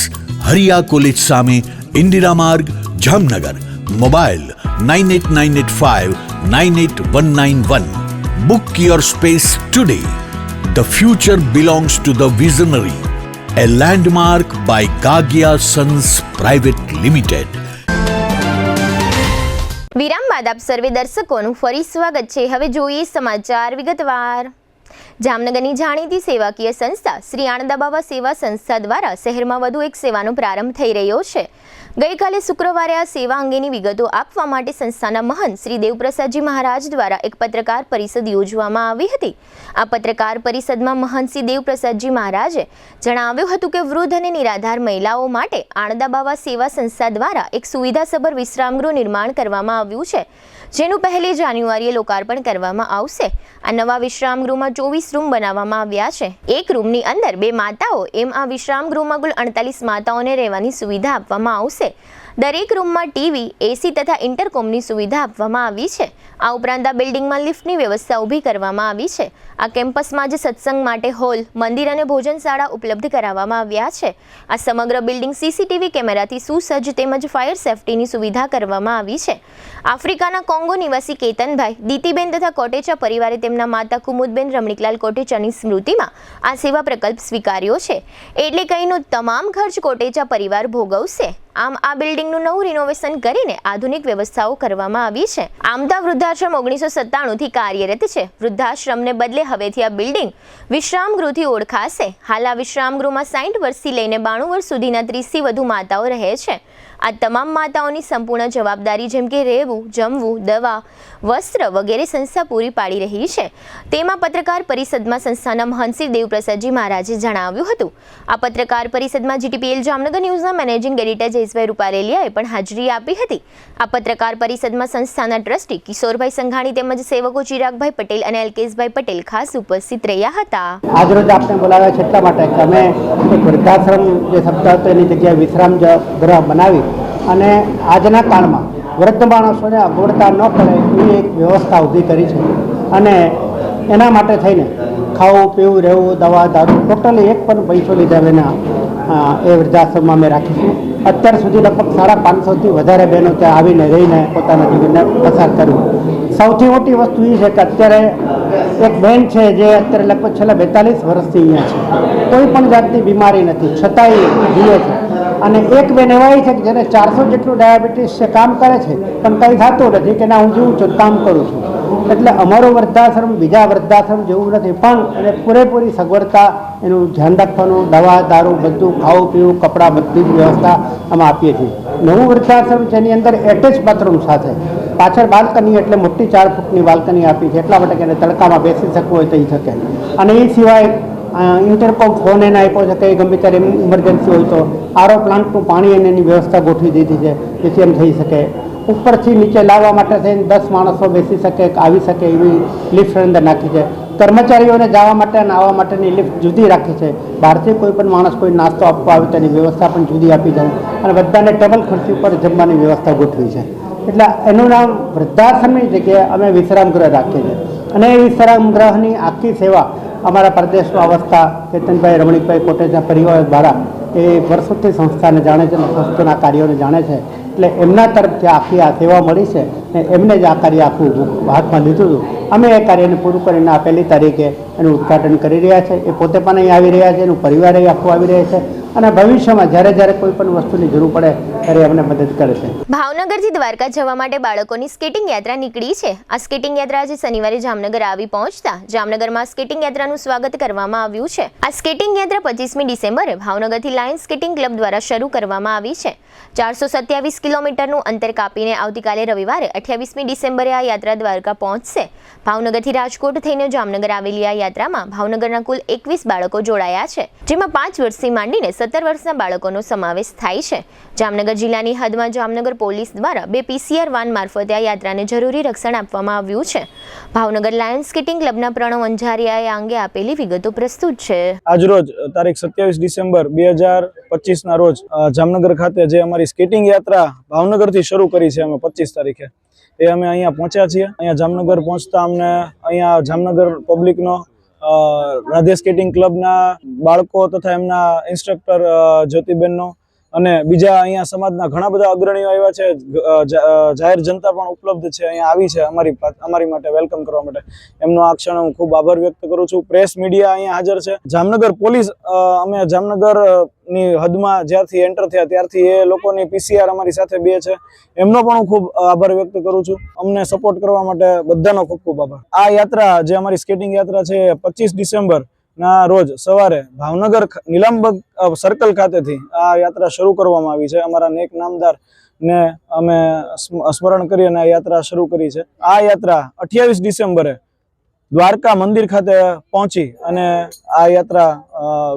S3: હરિયા કોલેજ સામે, ઇન્દિરા માર્ગ, Jamnagar. Mobile 9898598191. Book your space today. The future belongs to the visionary. A landmark by Gagia Sons Private Limited.
S1: વિરામ બાદ આપ સર્વે દર્શકોનું ફરી સ્વાગત છે. હવે જોઈએ સમાચાર વિગતવાર. જામનગરની જાણીતી સેવાકીય સંસ્થા શ્રી આણંદાબાવા સેવા સંસ્થા દ્વારા શહેરમાં વધુ એક સેવાનો પ્રારંભ થઈ રહ્યો છે. ગઈકાલે શુક્રવારે આ સેવા અંગેની વિગતો આપવા માટે સંસ્થાના મહંત શ્રી દેવપ્રસાદજી મહારાજ દ્વારા એક પત્રકાર પરિષદ યોજવામાં આવી હતી. આ પત્રકાર પરિષદમાં મહંત શ્રી દેવપ્રસાદજી મહારાજે જણાવ્યું હતું કે વૃદ્ધ અને નિરાધાર મહિલાઓ માટે આણંદાબાવા સેવા સંસ્થા દ્વારા એક સુવિધાસભર વિશ્રામગૃહ નિર્માણ કરવામાં આવ્યું છે, જેનું 1 જાન્યુઆરીએ લોકાર્પણ કરવામાં આવશે. આ નવા વિશ્રામગૃહમાં 24 રૂમ બનાવવામાં આવ્યા છે. એક રૂમની અંદર 2 માતાઓ એમ આ વિશ્રામગૃહમાં કુલ 48 માતાઓને રહેવાની સુવિધા આપવામાં આવશે. દરેક રૂમમાં ટીવી, એસી તથા ઇન્ટરકોમની સુવિધા આપવામાં આવી છે. આ ઉપરાંત આ બિલ્ડિંગમાં લિફ્ટની વ્યવસ્થા ઊભી કરવામાં આવી છે. આ કેમ્પસમાં જ સત્સંગ માટે હોલ, મંદિર અને ભોજનશાળા ઉપલબ્ધ કરાવવામાં આવ્યા છે. આ સમગ્ર બિલ્ડિંગ સીસીટીવી કેમેરાથી સુસજ્જ તેમજ ફાયર સેફટીની સુવિધા કરવામાં આવી છે. આફ્રિકાના કોંગો નિવાસી કેતનભાઈ, દીતીબેન તથા કોટેચા પરિવારે તેમના માતા કુમુદબેન રમણીકલાલ કોટેચાની સ્મૃતિમાં આ સેવા પ્રકલ્પ સ્વીકાર્યો છે. એટલે કહીનો તમામ ખર્ચ કોટેચા પરિવાર ભોગવશે. આમ આ બિલ્ડિંગનું નવું રિનોવેશન કરીને આધુનિક વ્યવસ્થાઓ કરવામાં આવી છે. આમ તો વૃદ્ધાશ્રમ 1997 થી કાર્યરત છે. વૃદ્ધાશ્રમને બદલે હવેથી આ બિલ્ડિંગ વિશ્રામગૃહથી ઓળખાશે. હાલ આ વિશ્રામગૃહમાં 60 વર્ષથી લઈને 92 વર્ષ સુધીના 30 થી વધુ માતાઓ રહે છે. આ તમામ માતાઓની સંપૂર્ણ જવાબદારી જેમ કે રહેવું, જમવું, દવા, વસ્ત્ર વગેરે સંસ્થા પૂરી પાડી રહી છે. તેમાં પત્રકાર પરિષદમાં સંસ્થાના મહંત શ્રી દેવપ્રસાદજી મહારાજે જણાવ્યું હતું. આ પત્રકાર પરિષદમાં જીટીપીએલ જામનગર ન્યૂઝના મેનેજિંગ એડિટર જયેશભાઈ રૂપારેલિયાએ પણ હાજરી આપી હતી. આ પત્રકાર પરિષદમાં સંસ્થાના ટ્રસ્ટી કિશોરભાઈ સંઘાણી તેમજ સેવકો ચિરાગભાઈ પટેલ અને અલ્કેશભાઈ પટેલ ખાસ ઉપસ્થિત રહ્યા હતા.
S7: આજરોજ આપણે બોલાવ્યા છે એટલા માટે કે અમે એક વૃદ્ધાશ્રમ જે શબ્દ હતો એની જગ્યાએ વિશ્રામ ગૃહ બનાવી અને આજના કાળમાં વૃદ્ધ માણસોને અગવડતા ન પડે એવી એક વ્યવસ્થા ઊભી કરી છે. અને એના માટે થઈને ખાવું, પીવું, રહેવું, દવા, દારૂ ટોટલી એક પણ પૈસો લીધા વિના એ વૃદ્ધાશ્રમમાં અમે રાખીશું. અત્યાર સુધી લગભગ 550થી વધારે બહેનો ત્યાં આવીને રહીને પોતાના જીવનને પસાર કર્યું. સૌથી મોટી વસ્તુ એ છે કે અત્યારે એક બહેન છે જે અત્યારે લગભગ છેલ્લા 42 વર્ષથી અહીંયા છે, કોઈ પણ જાતની બીમારી નથી, છતાંય જીવે છે. અને એક બેન એવા છે કે જેને 400 જેટલું ડાયાબિટીસ છે, કામ કરે છે પણ કંઈ થતું નથી કે ના હું જીવું છું, કામ કરું છું. એટલે અમારો વૃદ્ધાશ્રમ બીજા વૃદ્ધાશ્રમ જેવું નથી, પણ એને પૂરેપૂરી સગવડતા, એનું ધ્યાન રાખવાનું, દવા, દારૂ, બધું, ખાવું, પીવું, કપડાં, બધી જ વ્યવસ્થા અમે આપીએ છીએ. નવું વૃદ્ધાશ્રમ છે એની અંદર એટેચ બાથરૂમ સાથે પાછળ બાલ્કની, એટલે મોટી 4 ફૂટની બાલ્કની આપી છે, એટલા માટે કે એને તડકામાં બેસી શકવું હોય તો એ શકે. અને એ સિવાય ઇન્ટરકોમ ફોન એને આપ્યો છે કે ગમે ત્યારે ઇમરજન્સી હોય તો આરો પ્લાન્ટનું પાણી એને એની વ્યવસ્થા ગોઠવી દીધી છે, જેથી એમ થઈ શકે. ઉપરથી નીચે લાવવા માટે થઈને 10 માણસો બેસી શકે આવી શકે એવી લિફ્ટ અંદર નાખી છે. કર્મચારીઓને જવા માટે અને આવવા માટેની લિફ્ટ જુદી રાખી છે. બહારથી કોઈ પણ માણસ કોઈ નાસ્તો આપવા આવે તેની વ્યવસ્થા પણ જુદી આપી છે અને બધાને ટેબલ ખુરશી ઉપર જમવાની વ્યવસ્થા ગોઠવી છે. એટલે એનું નામ વૃદ્ધાશ્રમની જગ્યાએ અમે વિશ્રામ ગૃહ રાખીએ છીએ અને એ વિશ્રામ ગૃહની આખી સેવા અમારા પ્રદેશનો અવસ્થા કેતનભાઈ રમણીકભાઈ કોટેચા પરિવાર દ્વારા એ વર્ષોથી સંસ્થાને જાણે છે અને સંસ્થાના કાર્યોને જાણે છે. એટલે એમના તરફથી આખી આ સેવા મળી છે અને એમને જ આ કાર્ય આખું હાથમાં લીધું હતું. અમે એ કાર્યને પૂરું કરીને આ 1લી તારીખે એનું ઉદ્ઘાટન કરી રહ્યા છે. એ પોતે પણ અહીં આવી રહ્યા છે, એનું પરિવાર અહીં આખું આવી રહ્યા છે અને ભવિષ્યમાં જ્યારે જ્યારે કોઈ પણ વસ્તુની જરૂર પડે ત્યારે અમને મદદ કરે છે.
S1: ભાવનગરથી દ્વારકા જવા માટે બાળકોની સ્કેટિંગ યાત્રા નીકળી છે. આ સ્કેટિંગ યાત્રા આજે શનિવારે જામનગર આવી પહોંચતા જામનગરમાં સ્કેટિંગ યાત્રાનું સ્વાગત કરવામાં આવ્યું છે. આ સ્કેટિંગ યાત્રા 25મી ડિસેમ્બરે ભાવનગરથી લાયન્સ સ્કેટિંગ ક્લબ દ્વારા શરૂ કરવામાં આવી છે. 427 કિલોમીટરનું અંતર કાપીને આવતીકાલે રવિવારે 28મી ડિસેમ્બરે આ યાત્રા દ્વારકા પહોંચશે. ભાવનગરથી રાજકોટ થઈને જામનગર આવેલી આ યાત્રામાં ભાવનગરના કુલ 21 બાળકો જોડાયા છે, જેમાં 5 વર્ષથી માંડીને 17 વર્ષના બાળકોનો સમાવેશ થાય છે. જામનગર જિલ્લાની હદમાં જામનગર પોલીસ દ્વારા 2 PCR વાન મારફતે આ યાત્રાને જરૂરી રક્ષણ આપવામાં આવ્યું છે. ભાવનગર લાયન્સ સ્કેટિંગ ક્લબના પ્રણવ અંજારિયાએ આ અંગે આપેલી વિગતો પ્રસ્તુત છે.
S8: આજરોજ તારીખ 27 ડિસેમ્બર 2025ના રોજ જામનગર ખાતે જે અમારી સ્કેટિંગ યાત્રા ભાવનગરથી શરૂ કરી છે અમે 25 તારીખે એ અમે અહીંયા પહોંચ્યા છીએ. અહીંયા જામનગર પહોંચતા અમને અહીંયા જામનગર પબ્લિકનો રાધે સ્કેટિંગ ક્લબના બાળકો તથા એમના ઇન્સ્ટ્રક્ટર જ્યોતિબેનનો અને બીજા અહીંયા સમાજના ઘણા બધા અગ્રણીઓ આવ્યા છે. જાહેર જનતા પણ ઉપલબ્ધ છે, અહીંયા આવી છે અમારી માટે વેલકમ કરવા માટે. એમનો આ ક્ષણ હું ખૂબ આભાર વ્યક્ત કરું છું. પ્રેસ મીડિયા અહીંયા હાજર છે. જામનગર પોલીસ અમે જામનગરની હદમાં જ્યારથી એન્ટર થયા ત્યારથી એ લોકોની PCR અમારી સાથે 2 છે. એમનો પણ હું ખૂબ આભાર વ્યક્ત કરું છું. અમને સપોર્ટ કરવા માટે બધાનો ખૂબ ખૂબ આભાર. આ યાત્રા જે અમારી સ્કેટિંગ યાત્રા છે 25 ડિસેમ્બર ના રોજ સવારે ભાવનગર નીલામબાગ સર્કલ ખાતેથી આ યાત્રા શરૂ કરવામાં આવી છે. અમારા નેક નામદાર ને અમે સ્મરણ કરી અને આ યાત્રા શરૂ કરી છે. આ યાત્રા 28 ડિસેમ્બરે દ્વારકા મંદિર ખાતે પહોંચી અને આ યાત્રા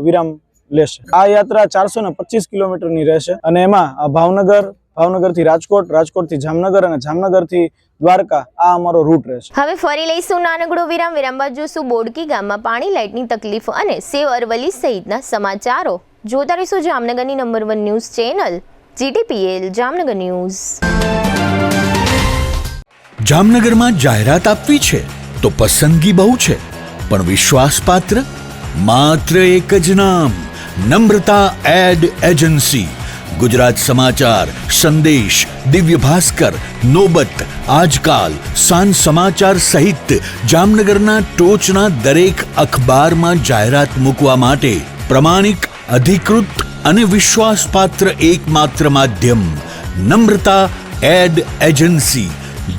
S8: વિરામ લેશે. આ યાત્રા 425 કિલોમીટરની રહેશે અને એમાં ભાવનગરથી રાજકોટથી જામનગર અને જામનગરથી દ્વારકા આ અમારો રૂટ રહેશે.
S1: હવે ફરી લઈશું નાનકડો વિરામ. વિરામ બાદ જોશું બોડકી ગામમાં પાણી લાઇટની તકલીફ અને સેવ અરવલ્લી સહિતના સમાચારો. જોતા રહીશું જામનગરની number 1 news channel GTPL Jamnagar news.
S3: જામનગરમાં જાહેરાત આપવી છે તો પસંદગી બહુ છે, પણ વિશ્વાસપાત્ર માત્ર એક જ નામ, નમ્રતા એડ એજન્સી. ગુજરાત સમાચાર, સંદેશ, દિવ્ય ભાસ્કર, નોબત, આજકાલ, સાંજ સમાચાર સહિત જામનગરના ટોચના દરેક અખબારમાં જાહેરાત મૂકવા માટે પ્રમાણિક, અધિકૃત અને વિશ્વાસપાત્ર એકમાત્ર માધ્યમ Namrata ad agency.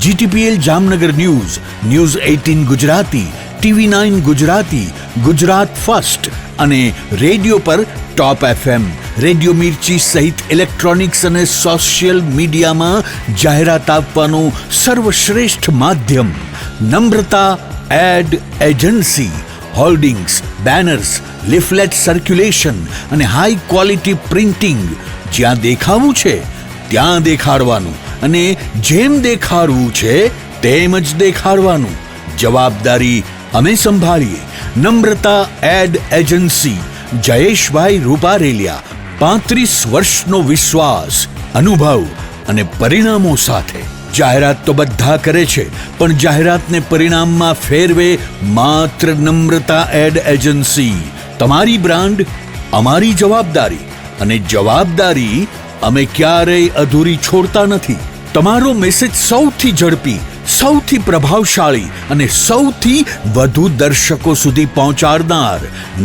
S3: GTPL Jamnagar news, news 18 Gujarati, TV9 Gujarati, Gujarat first અને રેડિયો પર ટોપ FM, રેડિયો મિર્ચી સહિત ઇલેક્ટ્રોનિક્સ અને સોશિયલ મીડિયામાં જાહેરાત આપવાનું સર્વશ્રેષ્ઠ માધ્યમ Namrata ad agency. Hoardings, banners, leaflet circulation અને હાઈ ક્વોલિટી પ્રિન્ટિંગ. જ્યાં દેખાવું છે ત્યાં દેખાડવાનું અને જેમ દેખાડવું છે તેમ જ દેખાડવાનું. જવાબદારી અમે સંભાળીએ. નમ્રતા એડ એજન્સી, જયેશભાઈ રૂપારેલિયા. 35 વર્ષનો વિશ્વાસ, અનુભવ અને પરિણામો સાથે. જાહેરાત તો બધા કરે છે, પણ જાહેરાતને પરિણામમાં ફેરવે માત્ર નમ્રતા એડ એજન્સી. તમારી બ્રાન્ડ અમારી જવાબદારી, અને જવાબદારી અમે ક્યારેય અધૂરી છોડતા નથી. તમારો મેસેજ સૌથી ઝડપી, સૌથી પ્રભાવશાળી અને સૌથી વધુ દર્શકો સુધી પહોંચાડનાર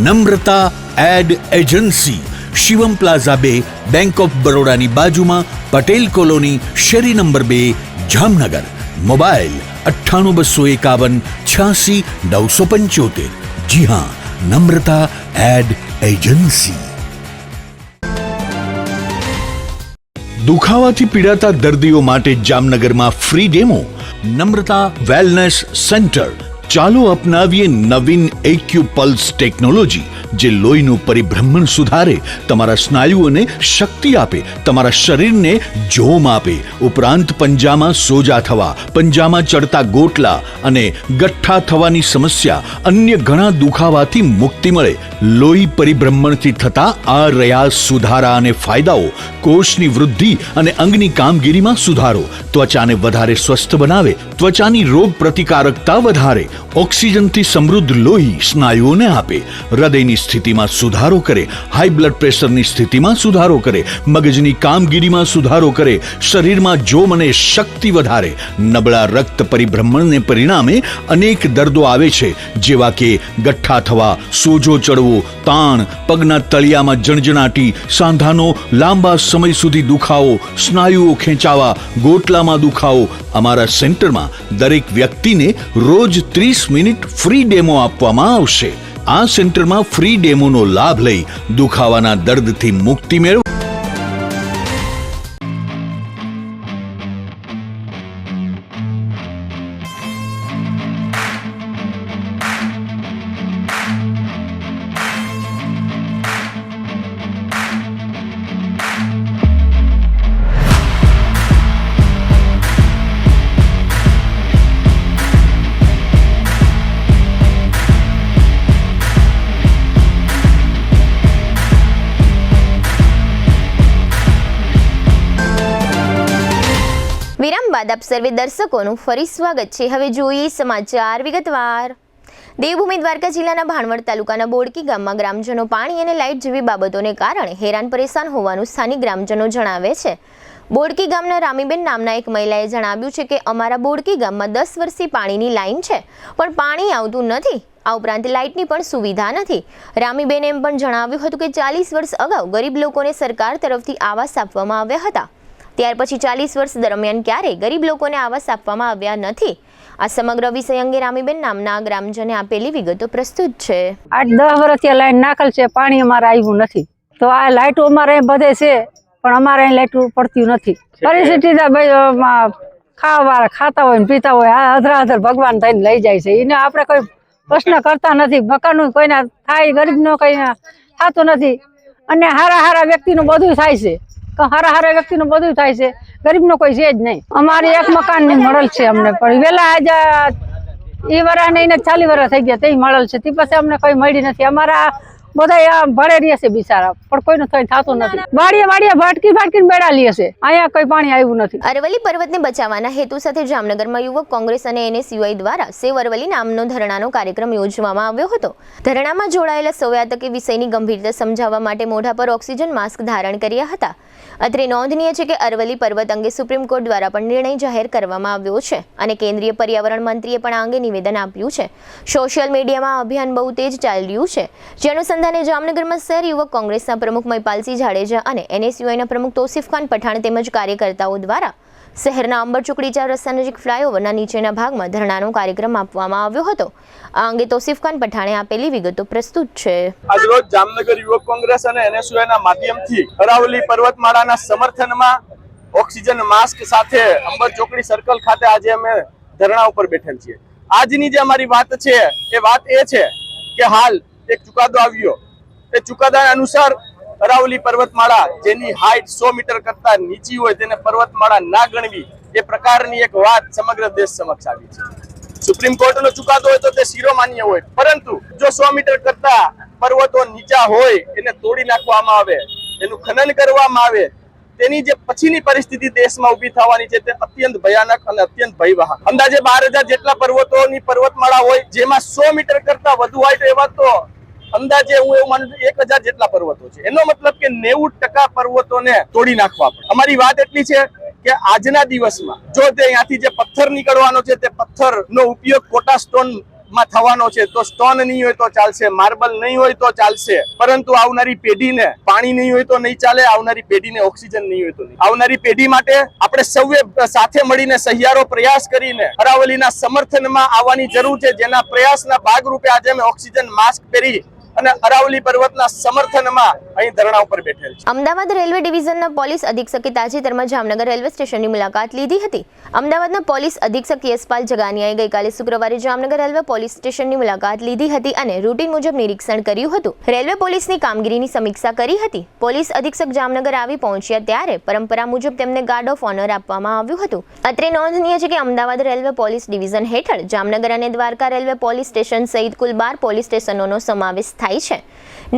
S3: Namrata ad agency. Shivam plaza 2, bank of બરોડાની બાજુમાં, પટેલ કોલોની, શેરી નંબર 2, જામનગર. મોબાઈલ 98 251 86 975. જી હા, નમ્રતા એડ એજન્સી. દુખાવાથી પીડાતા દર્દીઓ માટે જામનગરમાં free demo. Namrata wellness centre, ચાલો અપનાવીએ નવીન એક્યુપલ્સ ટેકનોલોજી, જે લોહીનું પરિભ્રમણ સુધારે, તમારા સ્નાયુઓને શક્તિ આપે, તમારા શરીરને જોમ આપે, ઉપરાંત પંજામાં સોજા થવા, પંજામાં ચડતા ગોટલા અને ગઠ્ઠા થવાની સમસ્યા, અન્ય ઘણા દુખાવાથી મુક્તિ મળે. લોહી પરિભ્રમણથી થતા આ રહ્યા સુધારા અને ફાયદાઓ. કોષની વૃદ્ધિ અને અંગની કામગીરીમાં સુધારો, ત્વચાને વધારે સ્વસ્થ બનાવે, ત્વચાની રોગ પ્રતિકારકતા વધારે, ઓક્સિજનથી સમૃદ્ધ લોહી સ્નાયુઓને આપે, હૃદયની સ્થિતિમાં સુધારો કરે, હાઈ બ્લડ પ્રેશરની સ્થિતિમાં સુધારો કરે, મગજની કામગીરીમાં સુધારો કરે, શરીરમાં જોમ અને શક્તિ વધારે. નબળા રક્ત પરિભ્રમણને પરિણામે અનેક દર્દો આવે છે, જેવા કે ગઠ્ઠા થવા, સોજો ચડવો, તાણ, પગના તળિયામાં જણજણાટી, સાંધાનો લાંબા સમય સુધી દુખાવો, સ્નાયુઓ ખેંચાવા, ગોટલામાં દુખાવો. અમારા સેન્ટરમાં દરેક વ્યક્તિને રોજ 30 મિનિટ ફ્રી ડેમો આપવામાં આવશે. આ સેન્ટરમાં ફ્રી ડેમોનો લાભ લઈ દુખાવાના દર્દથી મુક્તિ મેળવો.
S1: વિરામ બાદ આપ સર્વે દર્શકોનું ફરી સ્વાગત છે. હવે જોઈએ સમાચાર વિગતવાર. દેવભૂમિ દ્વારકા જિલ્લાના ભાણવડ તાલુકાના બોડકી ગામમાં ગ્રામજનો પાણી અને લાઇટ જેવી બાબતોને કારણે હેરાન પરેશાન હોવાનું સ્થાનિક ગ્રામજનો જણાવે છે. બોડકી ગામના રામીબેન નામના એક મહિલાએ જણાવ્યું છે કે અમારા બોડકી ગામમાં 10 વર્ષથી પાણીની લાઈન છે, પણ પાણી આવતું નથી. આ ઉપરાંત લાઇટની પણ સુવિધા નથી. રામીબેને એમ પણ જણાવ્યું હતું કે 40 વર્ષ અગાઉ ગરીબ લોકોને સરકાર તરફથી આવાસ આપવામાં આવ્યા હતા. ત્યાર પછી 40 વર્ષ દરમિયાન ક્યારેય ગરીબ લોકોને આવાસ આપવામાં આવ્યા નથી. આ સમગ્ર વિષય અંગે રામીબેન નામના ગ્રામજને આપેલી વિગતો પ્રસ્તુત છે.
S9: 8-10 વર્ષથી લાઈન નાખેલ છે, પાણી અમારે આવ્યું નથી. તો આ લાઇટો અમારે બધે છે, પણ અમારે અહીં લાઇટો પડતી નથી. પરિસ્થિતિ ખાતા હોય ને પીતા હોય, આ અધરા ભગવાન થઈને લઈ જાય છે. એને આપણે કોઈ પ્રશ્ન કરતા નથી. મકાનનું કોઈને થાય, ગરીબનો કઈ થતું નથી. અને હારા વ્યક્તિનું બધું થાય છે. હારા વ્યક્તિનું બધું થાય છે, ગરીબનો કોઈ છે જ નહીં. અમારી એક મકાનની મળેલ છે અમને, પણ વેલા આજે એ વરા ને 40 વર્ષ થઈ ગયા તે મળેલ છે. તે પછી અમને કોઈ મળી નથી. અમારા બધા ભળે રહે છે બિચારા, પણ કોઈનું કઈ થતું નથી. વાડીએ ભટકીને બેડા લે છે. અહીંયા કોઈ પાણી આવ્યું નથી.
S1: અરવલ્લી પર્વતને બચાવવાના હેતુ સાથે જામનગરમાં યુવક કોંગ્રેસ અને NSUI દ્વારા સેવ અરવલ્લી નામનો ધરણાનો કાર્યક્રમ યોજવામાં આવ્યો હતો. ધરણામાં જોડાયેલા સૌએ આ તકે વિષયની ગંભીરતા સમજાવવા માટે મોઢા પર ઓક્સિજન માસ્ક ધારણ કર્યા હતા. અત્રે નોંધનીય છે કે અરવલ્લી પર્વત અંગે સુપ્રીમ કોર્ટ દ્વારા પણ નિર્ણય જાહેર કરવામાં આવ્યો છે અને કેન્દ્રીય પર્યાવરણ મંત્રીએ પણ આ અંગે નિવેદન આપ્યું છે. સોશિયલ મીડિયામાં અભિયાન બહુ તેજ ચાલી રહ્યું છે, જે અનુસંધાને જામનગરમાં શહેર યુવક કોંગ્રેસના પ્રમુખ મહિપાલસિંહ જાડેજા અને NSUIના પ્રમુખ તોસીફ ખાન પઠાણ તેમજ કાર્યકર્તાઓ દ્વારા શહેરના અંબર ચોકડી 4 રસ્તા નજીક ફ્લાયઓવરના નીચેના ભાગમાં ધરણાનો કાર્યક્રમ આપવામાં આવ્યો હતો. આ અંગે તોસીફ ખાન પઠાણે આપેલી વિગતો પ્રસ્તુત છે.
S10: આજરોજ જામનગર યુવક કોંગ્રેસ અને NSUIના માધ્યમથી અરાવલી પર્વતમાળાના સમર્થનમાં ઓક્સિજન માસ્ક સાથે અંબર ચોકડી સર્કલ ખાતે આજે અમે ધરણા ઉપર બેઠેલ છીએ. આજની જે અમારી વાત છે એ વાત એ છે કે હાલ એક ચુકાદો આવ્યો. એ ચુકાદા અનુસાર અરાવલી પર્વતમાળા જેની હાઈટ 100 મીટર કરતા નીચી હોય તેને પર્વતમાળા ના ગણવી, એ પ્રકારની એક વાત સમગ્ર દેશ સમક્ષ આવી છે. સુપ્રીમ કોર્ટનો ચુકાદો હોય તો તે શિરોમાન્ય હોય, પરંતુ જો 100 મીટર કરતા પર્વતો નીચા હોય એને તોડી નાખવામાં આવે, એનું ખનન કરવામાં આવે, તેની જે પછીની પરિસ્થિતિ દેશમાં ઊભી થવાની છે તે અત્યંત ભયાનક અને અત્યંત ભયવાહક. અંદાજે 12,000 જેટલા પર્વતોની પર્વતમાળા હોય, જેમાં 100 મીટર કરતા વધુ હાઈટ એવા તો અંદાજે હું એવું માનું છું 1,000 જેટલા પર્વતો છે. એનો મતલબ કે 90% પર્વતોને તોડી નાખવા પડે. અમારી વાત એટલી છે કે આજના દિવસમાં જો તે અહીંયાથી જે પથ્થર નીકળવાનો છે તે પથ્થરનો ઉપયોગ કોટા સ્ટોન માં થવાનો છે, તો સ્ટોન નહીં હોય તો ચાલશે, માર્બલ નહીં હોય તો ચાલશે, પરંતુ આવનારી પેઢીને પાણી નહીં હોય તો નહીં ચાલે, આવનારી પેઢીને ઓક્સિજન નહીં હોય તો નહીં. આવનારી પેઢી માટે આપણે સૌએ સાથે મળીને સહિયારો પ્રયાસ કરીને અરાવલીના સમર્થનમાં આવવાની જરૂર છે, જેના પ્રયાસના ભાગરૂપે આજે અમે ઓક્સિજન માસ્ક પહેરી અને અરાવલી પર્વતના સમર્થનમાં અહીં ધરણા ઉપર બેઠેલ છે.
S1: અમદાવાદ રેલવે ડિવિઝનના પોલીસ અધિક્ષકે તાજેતરમાં જામનગર રેલવે સ્ટેશનની મુલાકાત લીધી હતી. અમદાવાદના પોલીસ અધિક્ષક યશપાલ જગાનિયાએ ગઈકાલે શુક્રવારે જામનગર રેલવે પોલીસ સ્ટેશનની મુલાકાત લીધી હતી અને રૂટીન મુજબ નિરીક્ષણ કર્યું હતું. રેલવે પોલીસની કામગીરીની સમીક્ષા કરી હતી. પોલીસ અધિક્ષક જામનગર આવી પહોંચ્યા ત્યારે પરંપરા મુજબ તેમને ગાર્ડ ઓફ ઓનર આપવામાં આવ્યું હતું. અત્રે નોંધનીય છે કે અમદાવાદ રેલવે પોલીસ ડિવિઝન હેઠળ જામનગર અને દ્વારકા રેલવે પોલીસ સ્ટેશન સહિત કુલ 12 પોલીસ સ્ટેશનોનો સમાવેશ થાય છે.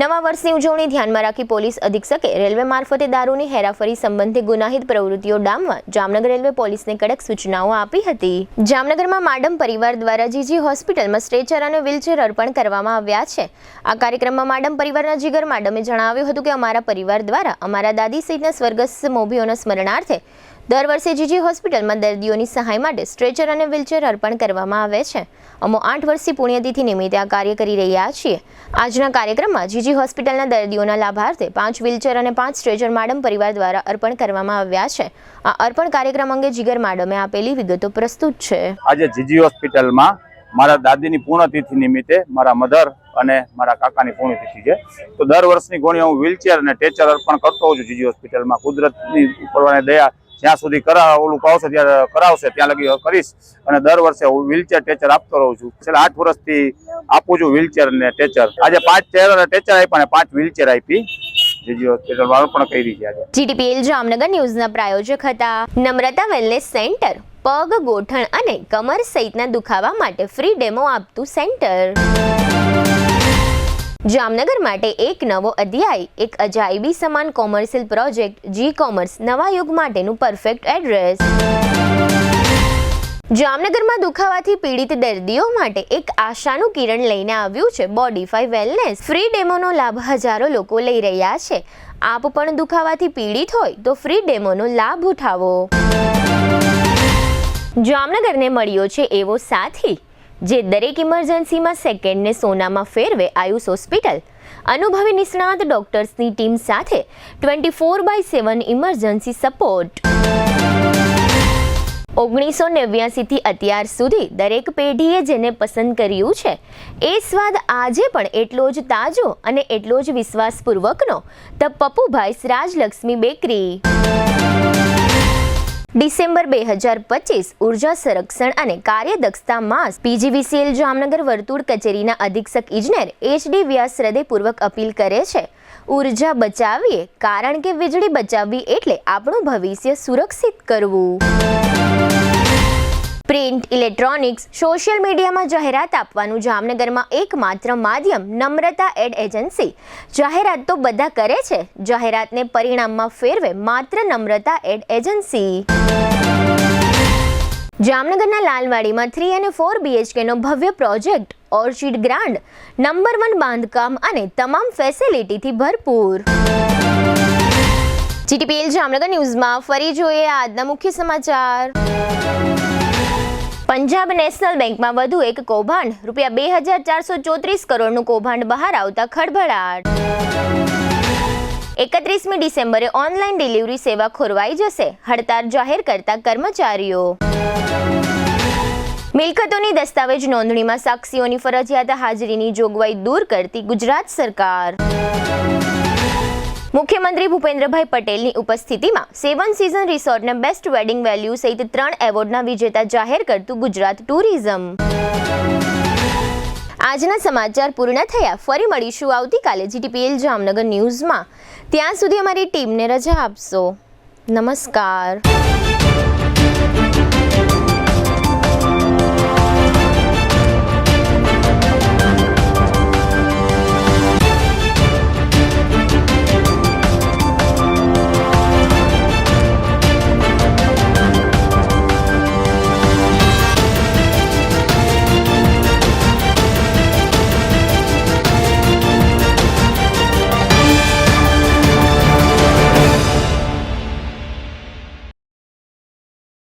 S1: નવા વર્ષની ઉજવણી ધ્યાનમાં રાખી પોલીસ અધિક્ષકે રેલવે મારફતે દારૂની હેરાફેરી સંબંધિત ગુનાહિત પ્રવૃત્તિઓ ડામવા જામનગર રેલવે પોલીસને કડક સૂચનાઓ આપી હતી. જામનગરમાં માડમ પરિવાર દ્વારા જીજી હોસ્પિટલમાં સ્ટ્રેચર અને વ્હીલચેર અર્પણ કરવામાં આવ્યા છે. આ કાર્યક્રમમાં માડમ પરિવારના જીગર માડમે જણાવ્યું હતું કે અમારા પરિવાર દ્વારા અમારા દાદી સહિતના સ્વર્ગસ્થ મોભીઓના સ્મરણાર્થે દર વર્ષે જીજી હોસ્પિટલમાં દર્દીઓની સહાય માટે સ્ટ્રેચર અને વ્હીલચેર અર્પણ કરવામાં આવે છે. અમે 8 વર્ષની પુણ્યતિથિ નિમિત્તે આ કાર્ય કરી રહ્યા છીએ. આજના કાર્યક્રમમાં જીજી હોસ્પિટલના દર્દીઓના લાભાર્થે 5 વ્હીલચેર અને 5 સ્ટ્રેચર માડમ પરિવાર દ્વારા અર્પણ કરવામાં આવ્યા છે. આ અર્પણ કાર્યક્રમ અંગે જીગર માડમે આપેલી વિગતો પ્રસ્તુત છે.
S11: આજે જીજી હોસ્પિટલમાં મારા દાદીની પૂર્ણતિથિ નિમિત્તે મારા મધર અને મારા કાકાની પૂર્ણતિથિ છે, તો દર વર્ષની ગોળી હું વ્હીલચેર અને સ્ટ્રેચર અર્પણ કરતો હોઉં છું. જીજી હોસ્પિટલમાં કુદરતની ઉપરવાને દયા જ્યાં સુધી ઓલું પાવશે ત્યારે કરાવશે ત્યાં લગી કરીશ અને દર વર્ષે હું વ્હીલચેર સ્ટ્રેચર આપતો રહું છું. છેલ્લા 8 વર્ષથી આપું છું વ્હીલચેર અને સ્ટ્રેચર. આજે 5 ચેર અને સ્ટ્રેચર આપ્યા અને 5 વ્હીલચેર આપી જીજી હોસ્પિટલમાં અર્પણ કરી છે. આજે
S1: જીટીપીએલ જામનગર ન્યૂઝના પ્રાયોજક હતા નમ્રતા વેલનેસ સેન્ટર. પગ, ગોઠણ અને કમર સહિતના દુખાવા માટે ફ્રી ડેમો આપતું સેન્ટર. જામનગર માટે એક નવો અધ્યાય, એક અજાયબી સમાન કોમર્શિયલ પ્રોજેક્ટ જી કોમર્સ નવા યુગ માટેનું પરફેક્ટ એડ્રેસ. જામનગરમાં દુખાવાથી પીડિત દર્દીઓ માટે એક આશાનું કિરણ લઈને આવ્યું છે બોડીફાઈ વેલનેસ. ફ્રી ડેમોનો લાભ હજારો લોકો લઈ રહ્યા છે. આપ પણ દુખાવાથી પીડિત હોય તો ફ્રી ડેમોનો લાભ ઉઠાવો. જામનગરને મળ્યો છે એવો સાથી જે દરેક ઇમરજન્સીમાં સેકન્ડને સોનામાં ફેરવે. આયુષ હોસ્પિટલ અનુભવી નિષ્ણાત ડોક્ટર્સની ટીમ સાથે 24/7 ઇમરજન્સી સપોર્ટ. 1989 થી અત્યાર સુધી દરેક પેઢીએ જેને પસંદ કર્યું છે એ સ્વાદ આજે પણ એટલો જ તાજો અને એટલો જ વિશ્વાસપૂર્વકનો. The Pappubhai's Rajlakshmi bakery. December 2025 ઉર્જા સંરક્ષણ અને કાર્યદક્ષતા માસ. પીજીવીસીએલ જામનગર વર્તુળ કચેરીના અધિક્ષક ઇજનેર HD વ્યાસ હૃદયપૂર્વક અપીલ કરે છે, ઉર્જા બચાવીએ, કારણ કે વીજળી બચાવવી એટલે આપણું ભવિષ્ય સુરક્ષિત કરવું. પ્રિન્ટ, ઇલેક્ટ્રોનિક્સ, સોશિયલ મીડિયામાં જાહેરાત આપવાનું જામનગરમાં એકમાત્ર માધ્યમ નમ્રતા એડ એજન્સી. જાહેરાત તો બધા કરે છે, જાહેરાતને પરિણામમાં ફેરવે માત્ર નમ્રતા એડ એજન્સી. જામનગરના લાલવાડીમાં 3 અને 4 BHK નો ભવ્ય પ્રોજેક્ટ, ઓર્ચિડ ગ્રાન્ડ, નંબર 1 બાંધકામ અને તમામ ફેસિલિટીથી ભરપૂર. જીટીપીએલ જામનગર ન્યૂઝમાં ફરી જોઈએ આજના મુખ્ય સમાચાર. પંજાબ નેશનલ બેંકમાં વધુ એક કૌભાંડ. ₹2434 કરોડનું કૌભાંડ બહાર આવતા ખળભળાટ. 31મી ડિસેમ્બરે ઓનલાઈન ડિલિવરી સેવા ખોરવાઈ જશે, હડતાળ જાહેર કરતા કર્મચારીઓ. મિલકતોની દસ્તાવેજ નોંધણીમાં સાક્ષીઓની ફરજિયાત હાજરીની જોગવાઈ દૂર કરતી ગુજરાત સરકાર. મુખ્યમંત્રી ભૂપેન્દ્રભાઈ પટેલની ઉપસ્થિતિમાં 7 સીઝન રિસોર્ટને બેસ્ટ વેડિંગ વેલ્યુ સહિત 3 એવોર્ડના વિજેતા જાહેર કરતું ગુજરાત ટુરિઝમ. આજના સમાચાર પૂર્ણ થયા. ફરી મળીશું આવતીકાલે જીટીપીએલ જામનગર ન્યૂઝમાં. ત્યાં સુધી અમારી ટીમને રજા આપશો. નમસ્કાર.